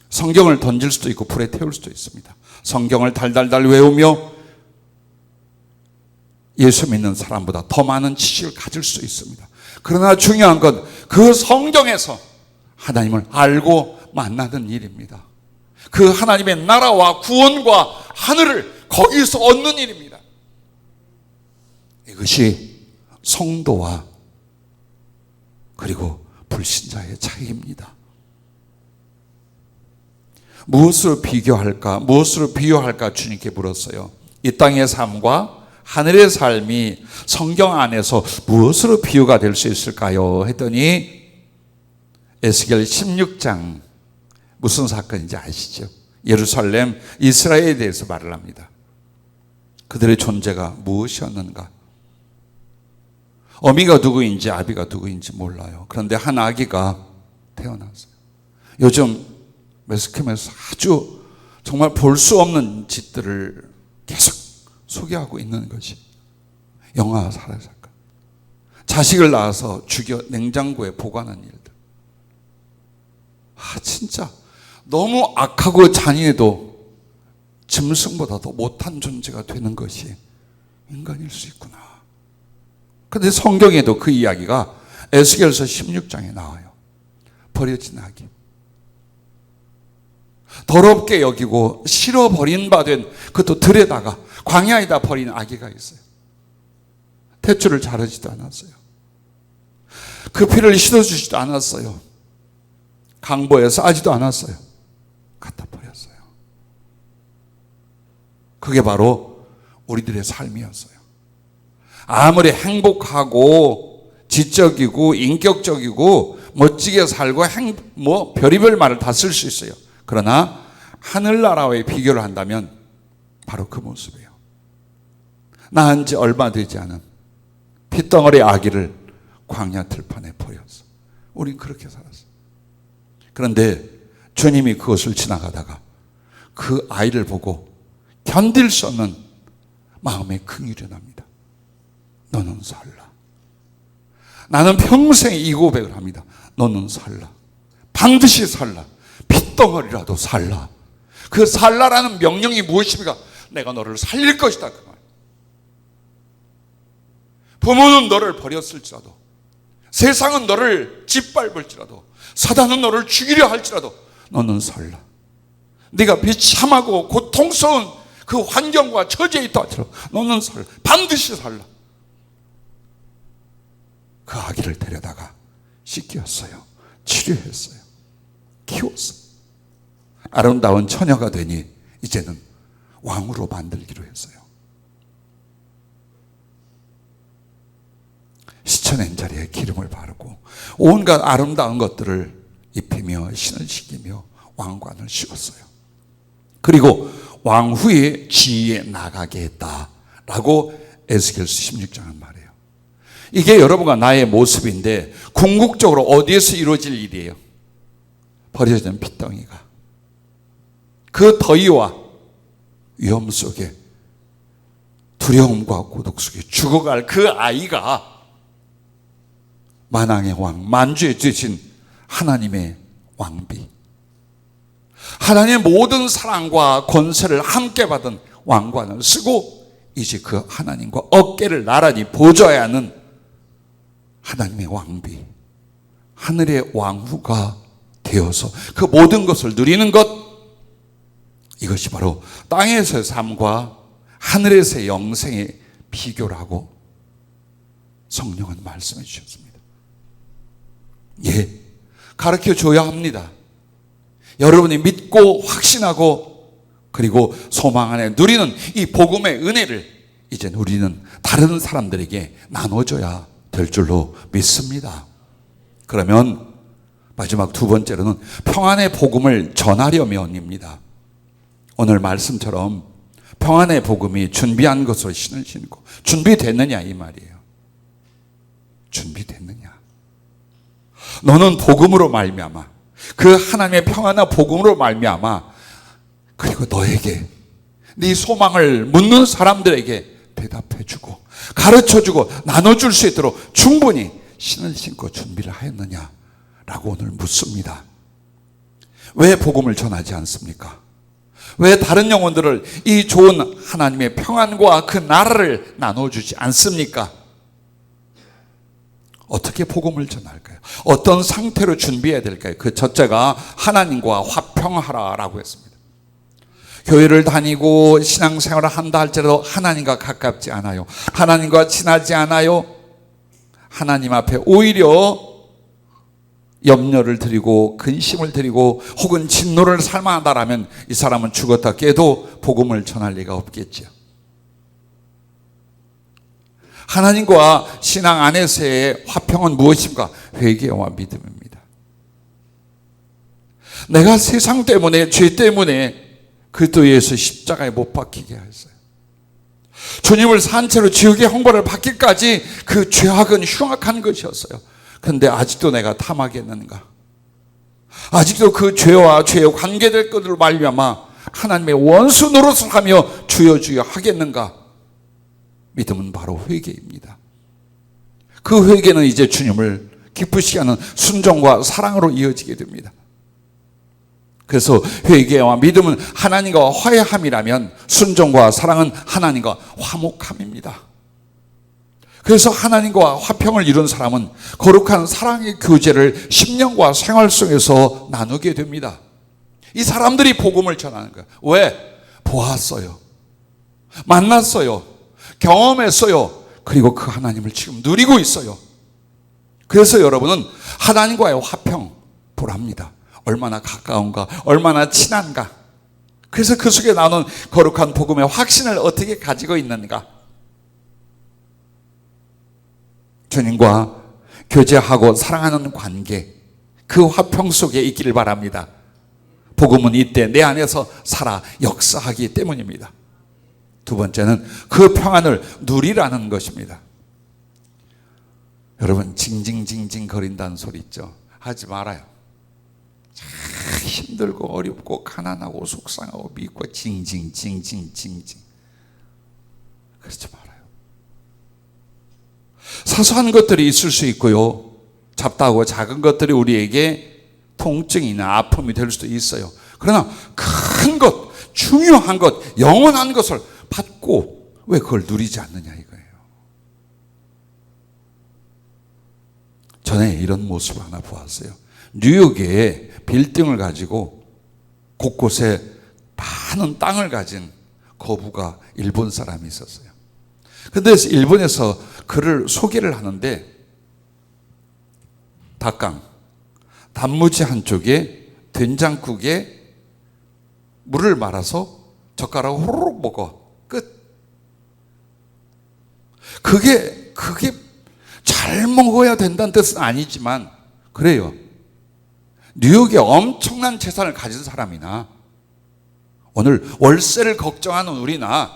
성경을 던질 수도 있고 불에 태울 수도 있습니다. 성경을 달달달 외우며 예수 믿는 사람보다 더 많은 지식을 가질 수 있습니다. 그러나 중요한 건 그 성경에서 하나님을 알고 만나는 일입니다. 그 하나님의 나라와 구원과 하늘을 거기서 얻는 일입니다. 이것이 성도와 그리고 불신자의 차이입니다. 무엇으로 비교할까 주님께 물었어요. 이 땅의 삶과 하늘의 삶이 성경 안에서 무엇으로 비유가 될 수 있을까요? 했더니 에스겔 16장 무슨 사건인지 아시죠? 예루살렘, 이스라엘에 대해서 말을 합니다. 그들의 존재가 무엇이었는가? 어미가 누구인지 아비가 누구인지 몰라요. 그런데 한 아기가 태어났어요. 요즘 매스컴에서 아주 정말 볼 수 없는 짓들을 계속 소개하고 있는 것이 영아 살해 사건. 자식을 낳아서 죽여 냉장고에 보관한 일들. 진짜 너무 악하고 잔인해도 짐승보다 더 못한 존재가 되는 것이 인간일 수 있구나. 그런데 성경에도 그 이야기가 에스겔서 16장에 나와요. 버려진 아기. 더럽게 여기고 싫어 버린 바 된 그것도 들에다가 광야에다 버린 아기가 있어요. 탯줄을 자르지도 않았어요. 그 피를 씻어주지도 않았어요. 강보에서 아지도 않았어요. 갖다 버렸어요. 그게 바로 우리들의 삶이었어요. 아무리 행복하고 지적이고 인격적이고 멋지게 살고 별의별 말을 다 쓸 수 있어요. 그러나 하늘나라와의 비교를 한다면 바로 그 모습이에요. 낳은 지 얼마 되지 않은 핏덩어리 아기를 광야 들판에 버렸어. 우린 그렇게 살았어. 그런데 주님이 그것을 지나가다가 그 아이를 보고 견딜 수 없는 마음의 긍휼이 납니다. 너는 살라. 나는 평생 이 고백을 합니다. 너는 살라. 반드시 살라. 핏덩어리라도 살라. 그 살라라는 명령이 무엇입니까? 내가 너를 살릴 것이다. 그 말. 부모는 너를 버렸을지라도, 세상은 너를 짓밟을지라도, 사단은 너를 죽이려 할지라도 너는 살라. 네가 비참하고 고통스러운 그 환경과 처지에 있다 할지라도 너는 살라. 반드시 살라. 그 아기를 데려다가 씻겼어요. 치료했어요. 키웠어요. 아름다운 처녀가 되니 이제는 왕으로 만들기로 했어요. 시쳐낸 자리에 기름을 바르고 온갖 아름다운 것들을 입히며 신을 시키며 왕관을 씌웠어요. 그리고 왕후의 지위에 나가게 했다라고 에스겔서 16장은 말해요. 이게 여러분과 나의 모습인데 궁극적으로 어디에서 이루어질 일이에요? 버려진 핏덩이가 그 더위와 위험 속에 두려움과 고독 속에 죽어갈 그 아이가 만왕의 왕, 만주에 주신 하나님의 왕비, 하나님의 모든 사랑과 권세를 함께 받은 왕관을 쓰고 이제 그 하나님과 어깨를 나란히 보좌해야 하는 하나님의 왕비, 하늘의 왕후가 되어서 그 모든 것을 누리는 것, 이것이 바로 땅에서의 삶과 하늘에서의 영생의 비교라고 성령은 말씀해 주셨습니다. 예, 가르쳐 줘야 합니다. 여러분이 믿고 확신하고 그리고 소망 안에 누리는 이 복음의 은혜를 이제 우리는 다른 사람들에게 나눠줘야 될 줄로 믿습니다. 그러면 마지막 두 번째로는 평안의 복음을 전하려면입니다. 오늘 말씀처럼 평안의 복음이 준비한 것으로 신을 신고 준비됐느냐 이 말이에요. 준비됐느냐. 너는 복음으로 말미암아 그 하나님의 평안한 복음으로 말미암아 그리고 너에게 네 소망을 묻는 사람들에게 대답해주고 가르쳐주고 나눠줄 수 있도록 충분히 신을 신고 준비를 하였느냐라고 오늘 묻습니다. 왜 복음을 전하지 않습니까? 왜 다른 영혼들을 이 좋은 하나님의 평안과 그 나라를 나눠주지 않습니까? 어떻게 복음을 전할까요? 어떤 상태로 준비해야 될까요? 그 첫째가 하나님과 화평하라라고 했습니다. 교회를 다니고 신앙생활을 한다 할지라도 하나님과 가깝지 않아요. 하나님과 친하지 않아요. 하나님 앞에 오히려 염려를 드리고 근심을 드리고 혹은 진노를 살만하다라면 이 사람은 죽었다 깨도 복음을 전할 리가 없겠죠. 하나님과 신앙 안에서의 화평은 무엇인가? 회개와 믿음입니다. 내가 세상 때문에 죄 때문에 그리스도에서 십자가에 못 박히게 하였어요. 주님을 산 채로 지옥의 형벌을 받기까지 그 죄악은 흉악한 것이었어요. 그런데 아직도 내가 탐하겠는가? 아직도 그 죄와 죄에 관계될 것으로 말미암아 하나님의 원수 노릇을 하며 주여 주여 하겠는가? 믿음은 바로 회개입니다. 그 회개는 이제 주님을 기쁘시게 하는 순종과 사랑으로 이어지게 됩니다. 그래서 회개와 믿음은 하나님과 화해함이라면 순종과 사랑은 하나님과 화목함입니다. 그래서 하나님과 화평을 이룬 사람은 거룩한 사랑의 교제를 심령과 생활 속에서 나누게 됩니다. 이 사람들이 복음을 전하는 거예요. 왜? 보았어요. 만났어요. 경험했어요. 그리고 그 하나님을 지금 누리고 있어요. 그래서 여러분은 하나님과의 화평 보랍니다. 얼마나 가까운가, 얼마나 친한가. 그래서 그 속에 나오는 거룩한 복음의 확신을 어떻게 가지고 있는가. 주님과 교제하고 사랑하는 관계, 그 화평 속에 있기를 바랍니다. 복음은 이때 내 안에서 살아 역사하기 때문입니다. 두 번째는 그 평안을 누리라는 것입니다. 여러분 징징징징 거린다는 소리 있죠? 하지 말아요. 참 힘들고 어렵고 가난하고 속상하고 미고 징징징징징징 그러지 말아요. 사소한 것들이 있을 수 있고요. 잡다하고 작은 것들이 우리에게 통증이나 아픔이 될 수도 있어요. 그러나 큰 것, 중요한 것, 영원한 것을 받고 왜 그걸 누리지 않느냐 이거예요. 전에 이런 모습을 하나 보았어요. 뉴욕에 빌딩을 가지고 곳곳에 많은 땅을 가진 거부가 일본 사람이 있었어요. 그런데 일본에서 그를 소개를 하는데 닭강, 단무지 한쪽에 된장국에 물을 말아서 젓가락으로 호로록 먹어. 끝. 그게 잘 먹어야 된다는 뜻은 아니지만 그래요. 뉴욕에 엄청난 재산을 가진 사람이나 오늘 월세를 걱정하는 우리나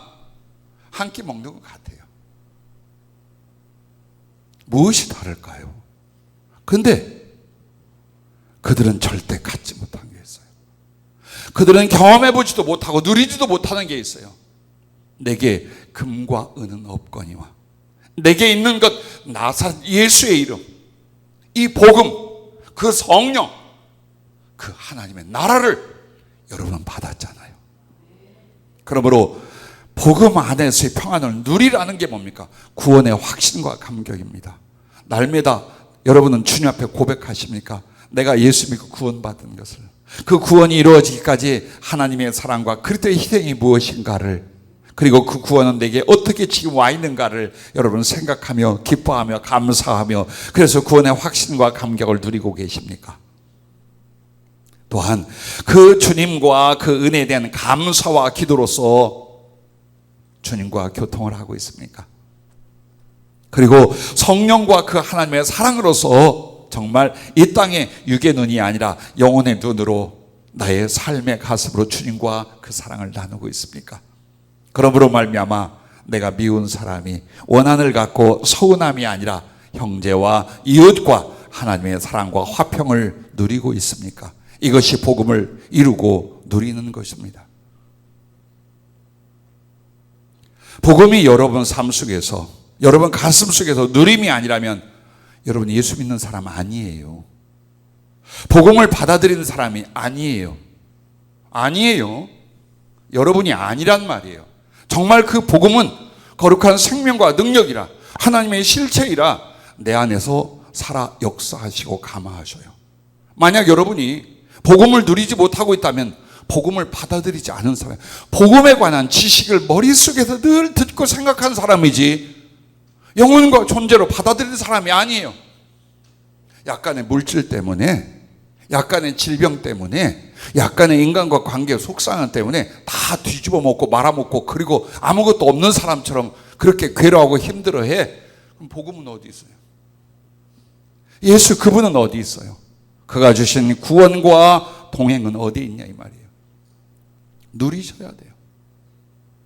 한 끼 먹는 것 같아요. 무엇이 다를까요? 그런데 그들은 절대 갖지 못한 게 있어요. 그들은 경험해보지도 못하고 누리지도 못하는 게 있어요. 내게 금과 은은 없거니와 내게 있는 것 나사렛 예수의 이름, 이 복음, 그 성령, 그 하나님의 나라를 여러분은 받았잖아요. 그러므로 복음 안에서의 평안을 누리라는 게 뭡니까? 구원의 확신과 감격입니다. 날마다 여러분은 주님 앞에 고백하십니까? 내가 예수 믿고 구원받은 것을, 그 구원이 이루어지기까지 하나님의 사랑과 그리스도의 희생이 무엇인가를, 그리고 그 구원은 내게 어떻게 지금 와 있는가를 여러분 생각하며 기뻐하며 감사하며, 그래서 구원의 확신과 감격을 누리고 계십니까? 또한 그 주님과 그 은혜에 대한 감사와 기도로서 주님과 교통을 하고 있습니까? 그리고 성령과 그 하나님의 사랑으로서 정말 이 땅의 육의 눈이 아니라 영혼의 눈으로 나의 삶의 가슴으로 주님과 그 사랑을 나누고 있습니까? 그러므로 말미암아 내가 미운 사람이 원한을 갖고 서운함이 아니라 형제와 이웃과 하나님의 사랑과 화평을 누리고 있습니까? 이것이 복음을 이루고 누리는 것입니다. 복음이 여러분 삶 속에서, 여러분 가슴 속에서 누림이 아니라면 여러분 예수 믿는 사람 아니에요. 복음을 받아들이는 사람이 아니에요. 아니에요. 여러분이 아니란 말이에요. 정말 그 복음은 거룩한 생명과 능력이라, 하나님의 실체이라 내 안에서 살아 역사하시고 감화하셔요. 만약 여러분이 복음을 누리지 못하고 있다면 복음을 받아들이지 않은 사람, 복음에 관한 지식을 머릿속에서 늘 듣고 생각한 사람이지 영혼과 존재로 받아들이는 사람이 아니에요. 약간의 물질 때문에, 약간의 질병 때문에, 약간의 인간과 관계 속상함 때문에 다 뒤집어 먹고 말아먹고, 그리고 아무것도 없는 사람처럼 그렇게 괴로워하고 힘들어해. 그럼 복음은 어디 있어요? 예수 그분은 어디 있어요? 그가 주신 구원과 동행은 어디 있냐 이 말이에요. 누리셔야 돼요.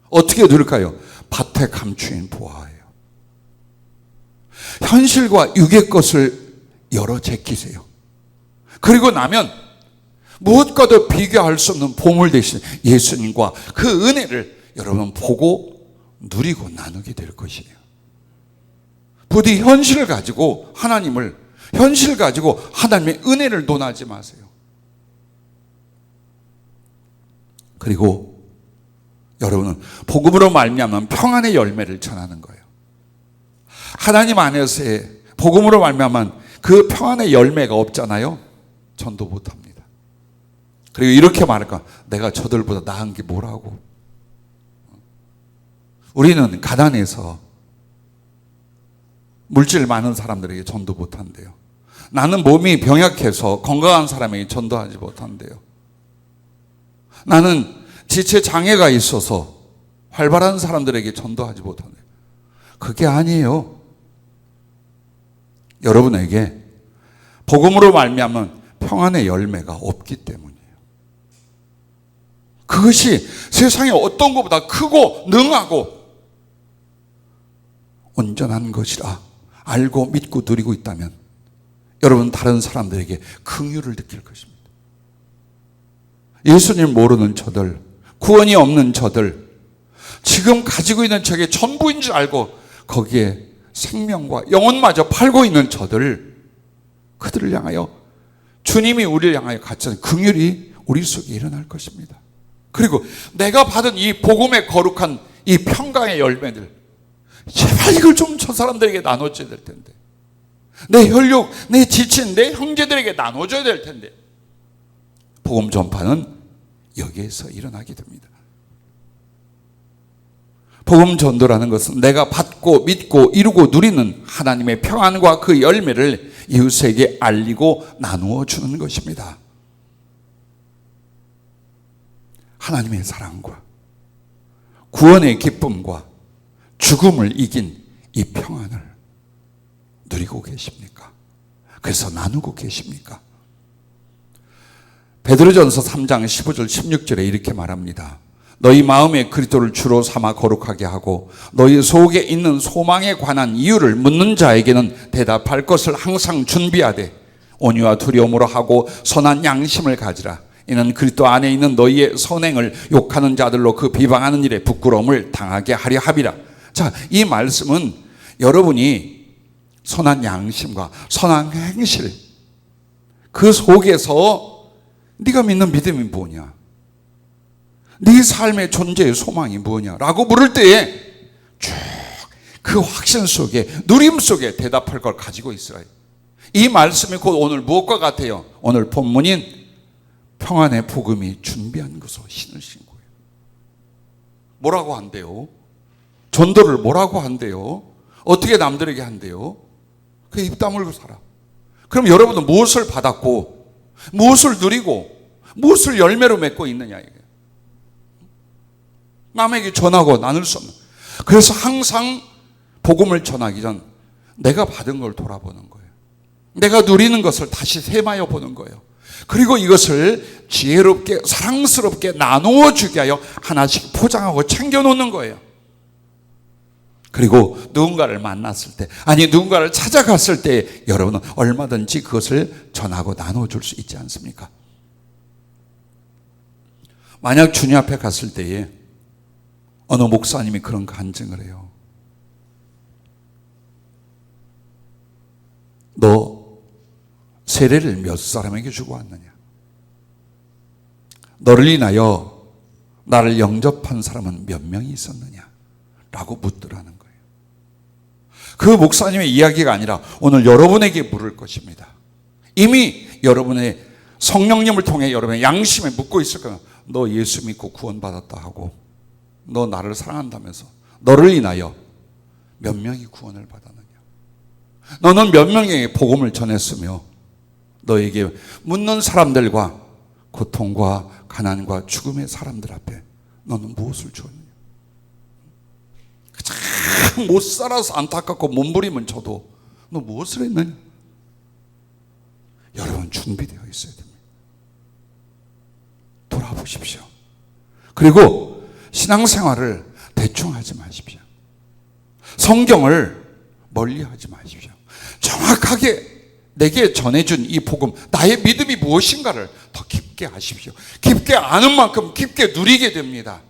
어떻게 누릴까요? 밭에 감추인 보화예요. 현실과 육의 것을 열어 제끼세요. 그리고 나면 무엇과도 비교할 수 없는 보물 대신 예수님과 그 은혜를 여러분 보고 누리고 나누게 될 것이에요. 부디 현실을 가지고 하나님을, 현실을 가지고 하나님의 은혜를 논하지 마세요. 그리고 여러분은 복음으로 말미암은 평안의 열매를 전하는 거예요. 하나님 안에서의 복음으로 말미암은 그 평안의 열매가 없잖아요. 전도 못합니다. 그리고 이렇게 말할까? 내가 저들보다 나은 게 뭐라고? 우리는 가난해서 물질 많은 사람들에게 전도 못한대요. 나는 몸이 병약해서 건강한 사람에게 전도하지 못한대요. 나는 지체 장애가 있어서 활발한 사람들에게 전도하지 못한대요. 그게 아니에요. 여러분에게 복음으로 말미암은 평안의 열매가 없기 때문이에요. 그것이 세상에 어떤 것보다 크고 능하고 온전한 것이라 알고 믿고 누리고 있다면 여러분 다른 사람들에게 긍휼을 느낄 것입니다. 예수님 모르는 저들, 구원이 없는 저들, 지금 가지고 있는 저게 전부인 줄 알고 거기에 생명과 영혼마저 팔고 있는 저들, 그들을 향하여 주님이 우리를 향하여 갖춘 긍휼이 우리 속에 일어날 것입니다. 그리고 내가 받은 이 복음의 거룩한 이 평강의 열매들, 제발 이걸 좀 저 사람들에게 나눠줘야 될 텐데, 내 혈육, 내 지친 내 형제들에게 나눠줘야 될 텐데, 복음 전파는 여기에서 일어나게 됩니다. 복음 전도라는 것은 내가 받고 믿고 이루고 누리는 하나님의 평안과 그 열매를 이웃에게 알리고 나누어 주는 것입니다. 하나님의 사랑과 구원의 기쁨과 죽음을 이긴 이 평안을 누리고 계십니까? 그래서 나누고 계십니까? 베드로전서 3장 15절 16절에 이렇게 말합니다. 너희 마음에 그리스도를 주로 삼아 거룩하게 하고 너희 속에 있는 소망에 관한 이유를 묻는 자에게는 대답할 것을 항상 준비하되 온유와 두려움으로 하고 선한 양심을 가지라. 이는 그리스도 안에 있는 너희의 선행을 욕하는 자들로 그 비방하는 일에 부끄러움을 당하게 하려 함이라. 자, 이 말씀은 여러분이 선한 양심과 선한 행실, 그 속에서 네가 믿는 믿음이 뭐냐, 네 삶의 존재의 소망이 뭐냐라고 물을 때에 쭉 그 확신 속에, 누림 속에 대답할 걸 가지고 있어요. 이 말씀이 곧 오늘 무엇과 같아요? 오늘 본문인 평안의 복음이 준비한 것으로 신을 신 거예요. 뭐라고 한대요? 전도를 뭐라고 한대요? 어떻게 남들에게 한대요? 그 입 다물고 살아. 그럼 여러분은 무엇을 받았고, 무엇을 누리고, 무엇을 열매로 맺고 있느냐 이게. 남에게 전하고 나눌 수 없는. 그래서 항상 복음을 전하기 전 내가 받은 걸 돌아보는 거예요. 내가 누리는 것을 다시 세마여 보는 거예요. 그리고 이것을 지혜롭게 사랑스럽게 나누어 주게 하여 하나씩 포장하고 챙겨 놓는 거예요. 그리고 누군가를 만났을 때, 아니 누군가를 찾아갔을 때 여러분은 얼마든지 그것을 전하고 나눠줄 수 있지 않습니까? 만약 주님 앞에 갔을 때에 어느 목사님이 그런 간증을 해요. 너 세례를 몇 사람에게 주고 왔느냐? 너를 인하여 나를 영접한 사람은 몇 명이 있었느냐? 라고 묻더라는 거예요. 그 목사님의 이야기가 아니라 오늘 여러분에게 물을 것입니다. 이미 여러분의 성령님을 통해 여러분의 양심에 묻고 있을 거예요. 너 예수 믿고 구원받았다 하고, 너 나를 사랑한다면서 너를 인하여 몇 명이 구원을 받았느냐? 너는 몇 명에게 복음을 전했으며 너에게 묻는 사람들과 고통과 가난과 죽음의 사람들 앞에 너는 무엇을 주었느냐? 참 못 살아서 안타깝고 몸부림은 쳐도 너 무엇을 했느냐? 여러분 준비되어 있어야 됩니다. 돌아보십시오. 그리고 신앙생활을 대충 하지 마십시오. 성경을 멀리하지 마십시오. 정확하게 내게 전해준 이 복음, 나의 믿음이 무엇인가를 더 깊게 아십시오. 깊게 아는 만큼 깊게 누리게 됩니다.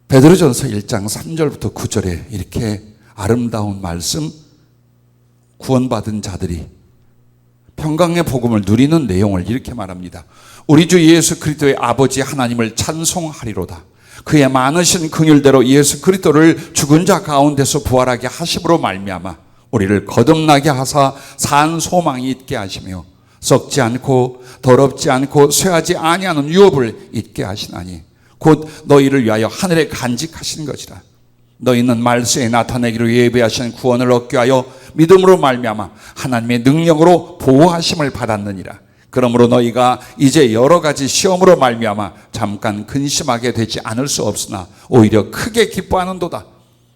베드로전서 1장 3절부터 9절에 이렇게 아름다운 말씀, 구원받은 자들이 평강의 복음을 누리는 내용을 이렇게 말합니다. 우리 주 예수 그리스도의 아버지 하나님을 찬송하리로다. 그의 많으신 긍휼대로 예수 그리스도를 죽은 자 가운데서 부활하게 하심으로 말미암아 우리를 거듭나게 하사 산 소망이 있게 하시며 썩지 않고 더럽지 않고 쇠하지 아니하는 유업을 있게 하시나니 곧 너희를 위하여 하늘에 간직하신 것이라. 너희는 말세에 나타내기로 예배하신 구원을 얻게 하여 믿음으로 말미암아 하나님의 능력으로 보호하심을 받았느니라. 그러므로 너희가 이제 여러 가지 시험으로 말미암아 잠깐 근심하게 되지 않을 수 없으나 오히려 크게 기뻐하는도다.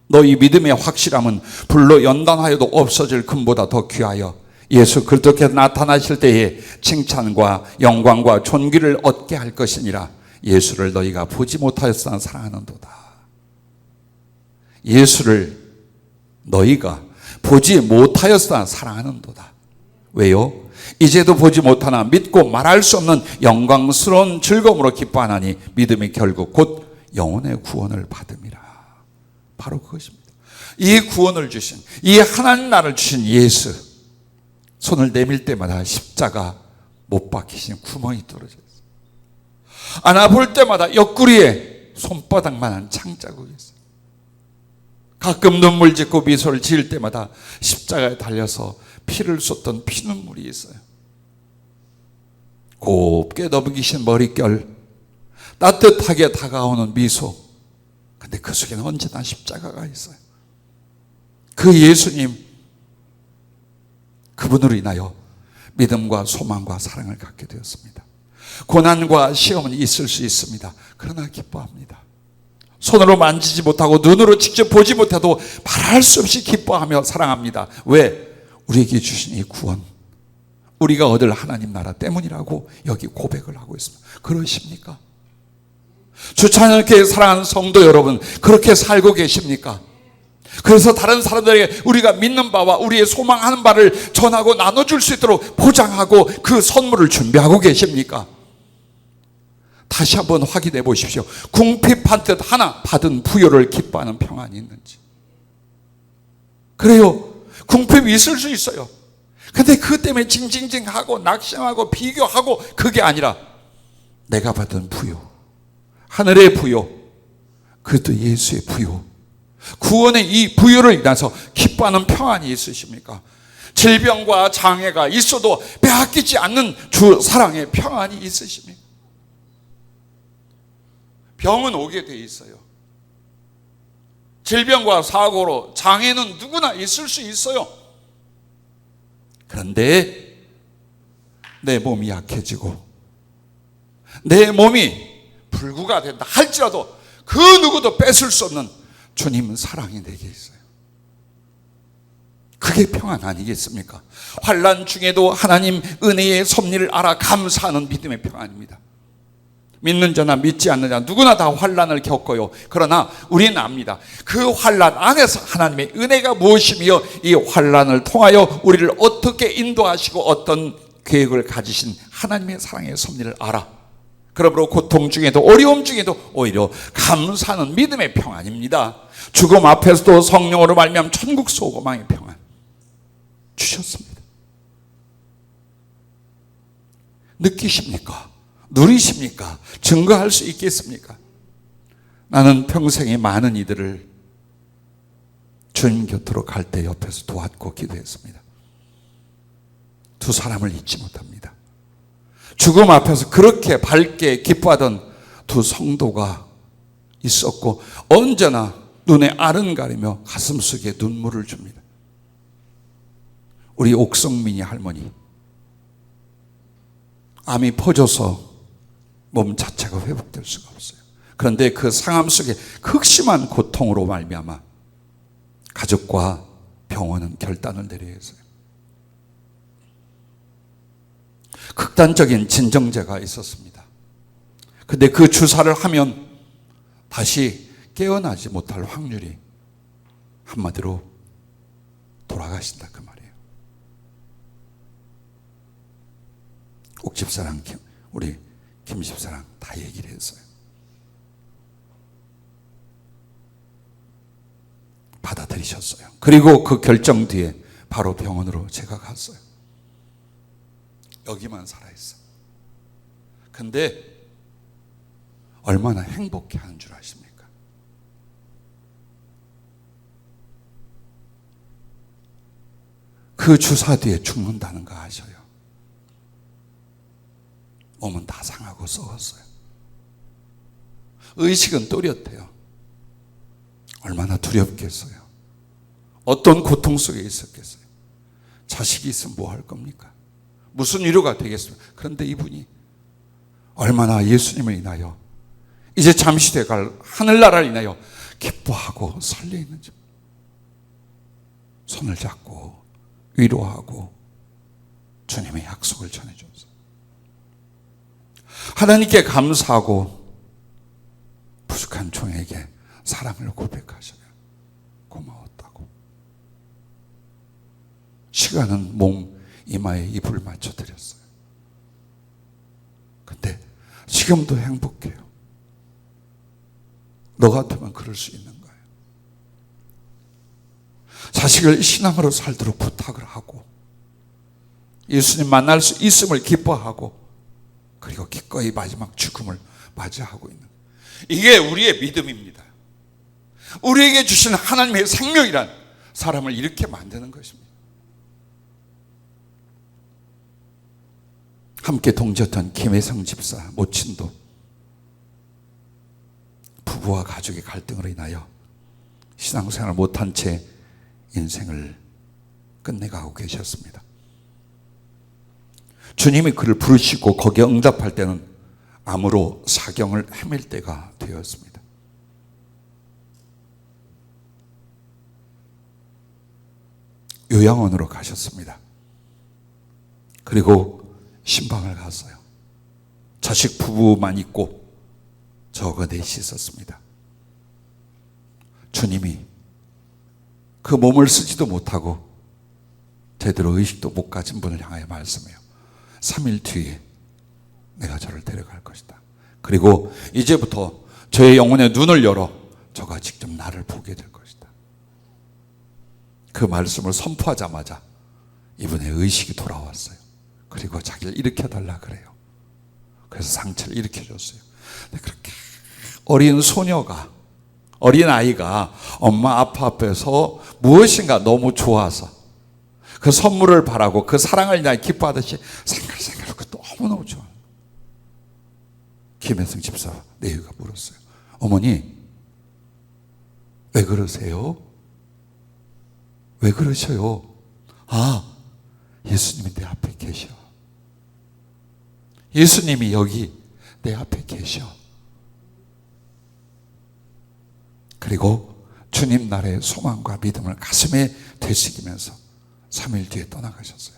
너희 믿음의 확실함은 불로 연단하여도 없어질 금보다 더 귀하여 예수 그리스도께서 나타나실 때에 칭찬과 영광과 존귀를 얻게 할 것이니라. 예수를 너희가 보지 못하였으나 사랑하는도다. 예수를 너희가 보지 못하였으나 사랑하는도다. 왜요? 이제도 보지 못하나 믿고 말할 수 없는 영광스러운 즐거움으로 기뻐하나니 믿음이 결국 곧 영혼의 구원을 받음이라. 바로 그것입니다. 이 구원을 주신, 이 하나님 나라를 주신 예수, 손을 내밀 때마다 십자가 못 박히신 구멍이 떨어져 있어요. 안아볼 때마다 옆구리에 손바닥만한 창자국이 있어요. 가끔 눈물 짓고 미소를 지을 때마다 십자가에 달려서 피를 쏟던 피눈물이 있어요. 곱게 넘기신 머릿결, 따뜻하게 다가오는 미소. 근데 그 속에는 언제나 십자가가 있어요. 그 예수님, 그분으로 인하여 믿음과 소망과 사랑을 갖게 되었습니다. 고난과 시험은 있을 수 있습니다. 그러나 기뻐합니다. 손으로 만지지 못하고 눈으로 직접 보지 못해도 말할 수 없이 기뻐하며 사랑합니다. 왜? 우리에게 주신 이 구원, 우리가 얻을 하나님 나라 때문이라고 여기 고백을 하고 있습니다. 그러십니까? 주차장교회 사랑하는 성도 여러분, 그렇게 살고 계십니까? 그래서 다른 사람들에게 우리가 믿는 바와 우리의 소망하는 바를 전하고 나눠줄 수 있도록 포장하고 그 선물을 준비하고 계십니까? 다시 한번 확인해 보십시오. 궁핍한 듯 하나 받은 부요를 기뻐하는 평안이 있는지. 그래요. 궁핍이 있을 수 있어요. 근데 그것 때문에 징징징하고 낙심하고 비교하고, 그게 아니라 내가 받은 부요, 하늘의 부요, 그것도 예수의 부요, 구원의 이 부요를 인해서 기뻐하는 평안이 있으십니까? 질병과 장애가 있어도 빼앗기지 않는 주 사랑의 평안이 있으십니까? 병은 오게 돼 있어요. 질병과 사고로 장애는 누구나 있을 수 있어요. 그런데 내 몸이 약해지고 내 몸이 불구가 된다 할지라도 그 누구도 뺏을 수 없는 주님 사랑이 내게 있어요. 그게 평안 아니겠습니까? 환난 중에도 하나님 은혜의 섭리를 알아 감사하는 믿음의 평안입니다. 믿는 자나 믿지 않는 자 누구나 다 환난을 겪어요. 그러나 우리는 압니다. 그 환난 안에서 하나님의 은혜가 무엇이며 이 환난을 통하여 우리를 어떻게 인도하시고 어떤 계획을 가지신 하나님의 사랑의 섭리를 알아. 그러므로 고통 중에도 어려움 중에도 오히려 감사하는 믿음의 평안입니다. 죽음 앞에서도 성령으로 말미암아 천국 소망의 평안 주셨습니다. 느끼십니까? 누리십니까? 증거할 수 있겠습니까? 나는 평생에 많은 이들을 주님 곁으로 갈 때 옆에서 도왔고 기도했습니다. 두 사람을 잊지 못합니다. 죽음 앞에서 그렇게 밝게 기뻐하던 두 성도가 있었고 언제나 눈에 아른가리며 가슴속에 눈물을 줍니다. 우리 옥성민이 할머니, 암이 퍼져서 몸 자체가 회복될 수가 없어요. 그런데 그 상암 속에 극심한 고통으로 말미암아 가족과 병원은 결단을 내려야 했어요. 극단적인 진정제가 있었습니다. 근데 그 주사를 하면 다시 깨어나지 못할 확률이, 한마디로 돌아가신다 그 말이에요. 꼭 집사랑, 우리 김 집사랑 다 얘기를 했어요. 받아들이셨어요. 그리고 그 결정 뒤에 바로 병원으로 제가 갔어요. 여기만 살아있어. 근데 얼마나 행복해 하는 줄 아십니까? 그 주사 뒤에 죽는다는 거 아셔요? 몸은 다 상하고 썩었어요. 의식은 또렷해요. 얼마나 두렵겠어요. 어떤 고통 속에 있었겠어요. 자식이 있으면 뭐 할 겁니까? 무슨 위로가 되겠습니까? 그런데 이분이 얼마나 예수님을 인하여 이제 잠시 돼갈 하늘나라를 인하여 기뻐하고 설레있는지, 손을 잡고 위로하고 주님의 약속을 전해줬어요. 하나님께 감사하고 부족한 종에게 사랑을 고백하셔요. 고마웠다고. 시간은 몸 이마에 입을 맞춰드렸어요. 근데 지금도 행복해요. 너 같으면 그럴 수 있는 거예요. 자식을 신앙으로 살도록 부탁을 하고 예수님 만날 수 있음을 기뻐하고 그리고 기꺼이 마지막 죽음을 맞이하고 있는, 이게 우리의 믿음입니다. 우리에게 주신 하나님의 생명이란 사람을 이렇게 만드는 것입니다. 함께 동지였던 김혜성 집사 모친도 부부와 가족의 갈등으로 인하여 신앙생활을 못한 채 인생을 끝내가고 계셨습니다. 주님이 그를 부르시고 거기에 응답할 때는 암으로 사경을 헤맬 때가 되었습니다. 요양원으로 가셨습니다. 그리고 신방을 갔어요. 자식 부부만 있고 적어넷이 있었습니다. 주님이 그 몸을 쓰지도 못하고 제대로 의식도 못 가진 분을 향하여 말씀해요. 3일 뒤에 내가 저를 데려갈 것이다. 그리고 이제부터 저의 영혼의 눈을 열어 저가 직접 나를 보게 될 것이다. 그 말씀을 선포하자마자 이분의 의식이 돌아왔어요. 그리고 자기를 일으켜달라 그래요. 그래서 상처를 일으켜줬어요. 근데 그렇게 어린 소녀가, 어린 아이가 엄마 아빠 앞에서 무엇인가 너무 좋아서 그 선물을 바라고 그 사랑을 인하여 기뻐하듯이 생글생글하고 너무너무 좋아. 김혜성 집사 내유가 물었어요. 어머니, 왜 그러세요? 왜 그러셔요? 아, 예수님이 내 앞에 계셔. 예수님이 여기 내 앞에 계셔. 그리고 주님 나라의 소망과 믿음을 가슴에 되새기면서 3일 뒤에 떠나가셨어요.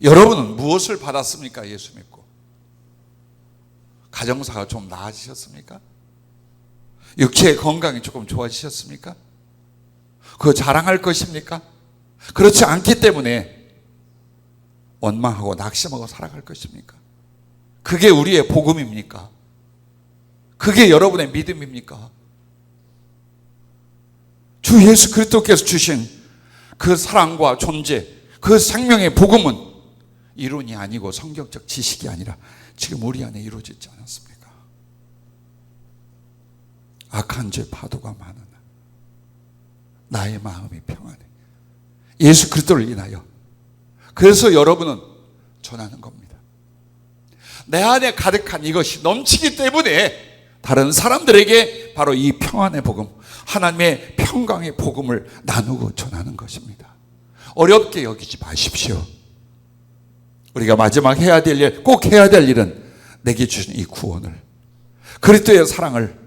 여러분은 무엇을 받았습니까? 예수 믿고. 가정사가 좀 나아지셨습니까? 육체의 건강이 조금 좋아지셨습니까? 그거 자랑할 것입니까? 그렇지 않기 때문에 원망하고 낙심하고 살아갈 것입니까? 그게 우리의 복음입니까? 그게 여러분의 믿음입니까? 주 예수 그리스도께서 주신 그 사랑과 존재, 그 생명의 복음은 이론이 아니고 성경적 지식이 아니라 지금 우리 안에 이루어지지 않았습니까? 악한 죄 파도가 많은 나의 마음이 평안해. 예수 그리스도를 인하여. 그래서 여러분은 전하는 겁니다. 내 안에 가득한 이것이 넘치기 때문에 다른 사람들에게 바로 이 평안의 복음, 하나님의 평강의 복음을 나누고 전하는 것입니다. 어렵게 여기지 마십시오. 우리가 마지막 해야 될 일, 꼭 해야 될 일은 내게 주신 이 구원을, 그리스도의 사랑을,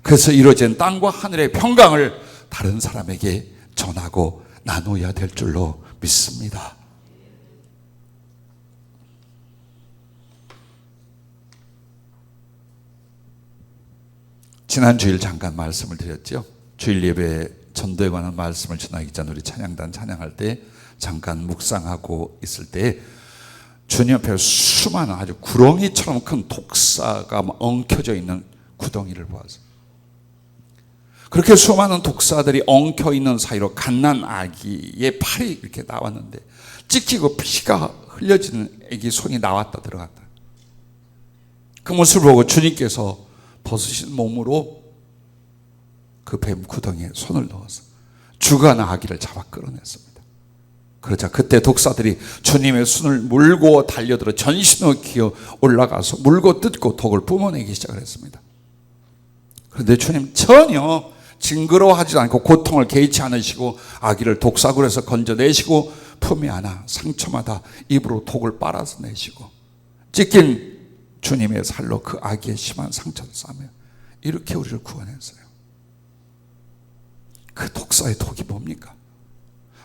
그래서 이루어진 땅과 하늘의 평강을 다른 사람에게 전하고 나눠야 될 줄로 믿습니다. 지난 주일 잠깐 말씀을 드렸죠. 주일 예배 전도에 관한 말씀을 전하기 전 우리 찬양단 찬양할 때 잠깐 묵상하고 있을 때 주님 앞에 수많은 아주 구렁이처럼 큰 독사가 엉켜져 있는 구덩이를 보았어요. 그렇게 수많은 독사들이 엉켜 있는 사이로 갓난 아기의 팔이 이렇게 나왔는데 찢기고 피가 흘려지는 아기 손이 나왔다 들어갔다. 그 모습을 보고 주님께서 벗으신 몸으로 그 뱀 구덩이에 손을 넣어서 죽어가는 아기를 잡아 끌어냈습니다. 그러자 그때 독사들이 주님의 손을 물고 달려들어 전신으로 기어 올라가서 물고 뜯고 독을 뿜어내기 시작을 했습니다. 그런데 주님 전혀 징그러워하지 않고 고통을 개의치 않으시고 아기를 독사굴에서 건져내시고 품에 안아 상처마다 입으로 독을 빨아서 내시고 찢긴 주님의 살로 그 아기의 심한 상처를 싸며 이렇게 우리를 구원했어요. 그 독사의 독이 뭡니까?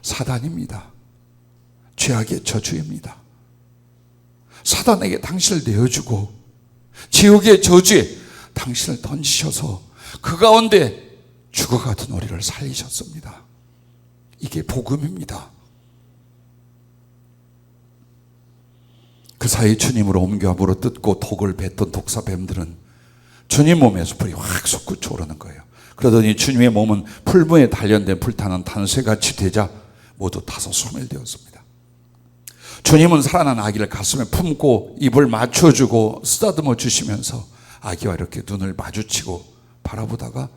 사단입니다. 죄악의 저주입니다. 사단에게 당신을 내어주고 지옥의 저주에 당신을 던지셔서 그 가운데 죽어가던 우리를 살리셨습니다. 이게 복음입니다. 그 사이 주님으로 옮겨 물어뜯고 독을 뱉던 독사뱀들은 주님 몸에서 불이 확 솟구쳐 오르는 거예요. 그러더니 주님의 몸은 풀무에 단련된 불타는 단쇠같이 되자 모두 타서 소멸되었습니다. 주님은 살아난 아기를 가슴에 품고 입을 맞춰주고 쓰다듬어 주시면서 아기와 이렇게 눈을 마주치고 바라보다가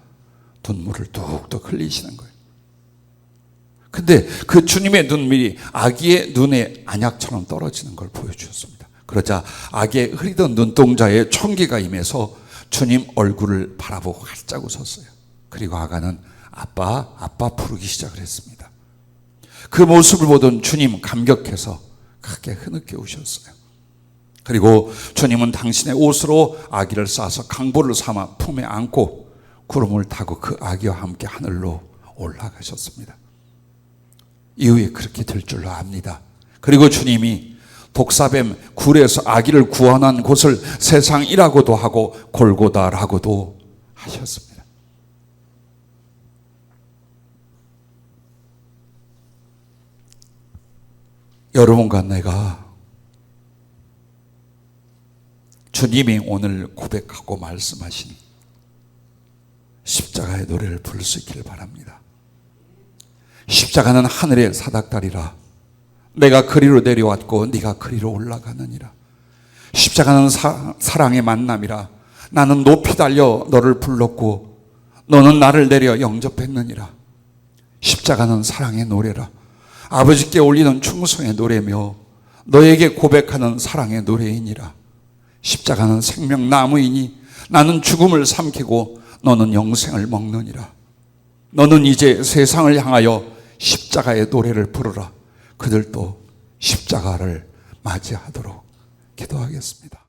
눈물을 뚝뚝 흘리시는 거예요. 근데 그 주님의 눈물이 아기의 눈에 안약처럼 떨어지는 걸 보여주셨습니다. 그러자 아기의 흐리던 눈동자에 총기가 임해서 주님 얼굴을 바라보고 활짝 웃었어요. 그리고 아가는 아빠, 아빠 부르기 시작을 했습니다. 그 모습을 보던 주님 감격해서 크게 흐느껴 우셨어요. 그리고 주님은 당신의 옷으로 아기를 싸서 강보를 삼아 품에 안고 구름을 타고 그 아기와 함께 하늘로 올라가셨습니다. 이후에 그렇게 될 줄로 압니다. 그리고 주님이 독사뱀 굴에서 아기를 구원한 곳을 세상이라고도 하고 골고다라고도 하셨습니다. 여러분과 내가 주님이 오늘 고백하고 말씀하신 십자가의 노래를 부를 수 있기를 바랍니다. 십자가는 하늘의 사닥다리라. 내가 그리로 내려왔고 네가 그리로 올라가느니라. 십자가는 사랑의 만남이라. 나는 높이 달려 너를 불렀고 너는 나를 내려 영접했느니라. 십자가는 사랑의 노래라. 아버지께 올리는 충성의 노래며 너에게 고백하는 사랑의 노래이니라. 십자가는 생명나무이니 나는 죽음을 삼키고 너는 영생을 먹느니라. 너는 이제 세상을 향하여 십자가의 노래를 부르라. 그들도 십자가를 맞이하도록 기도하겠습니다.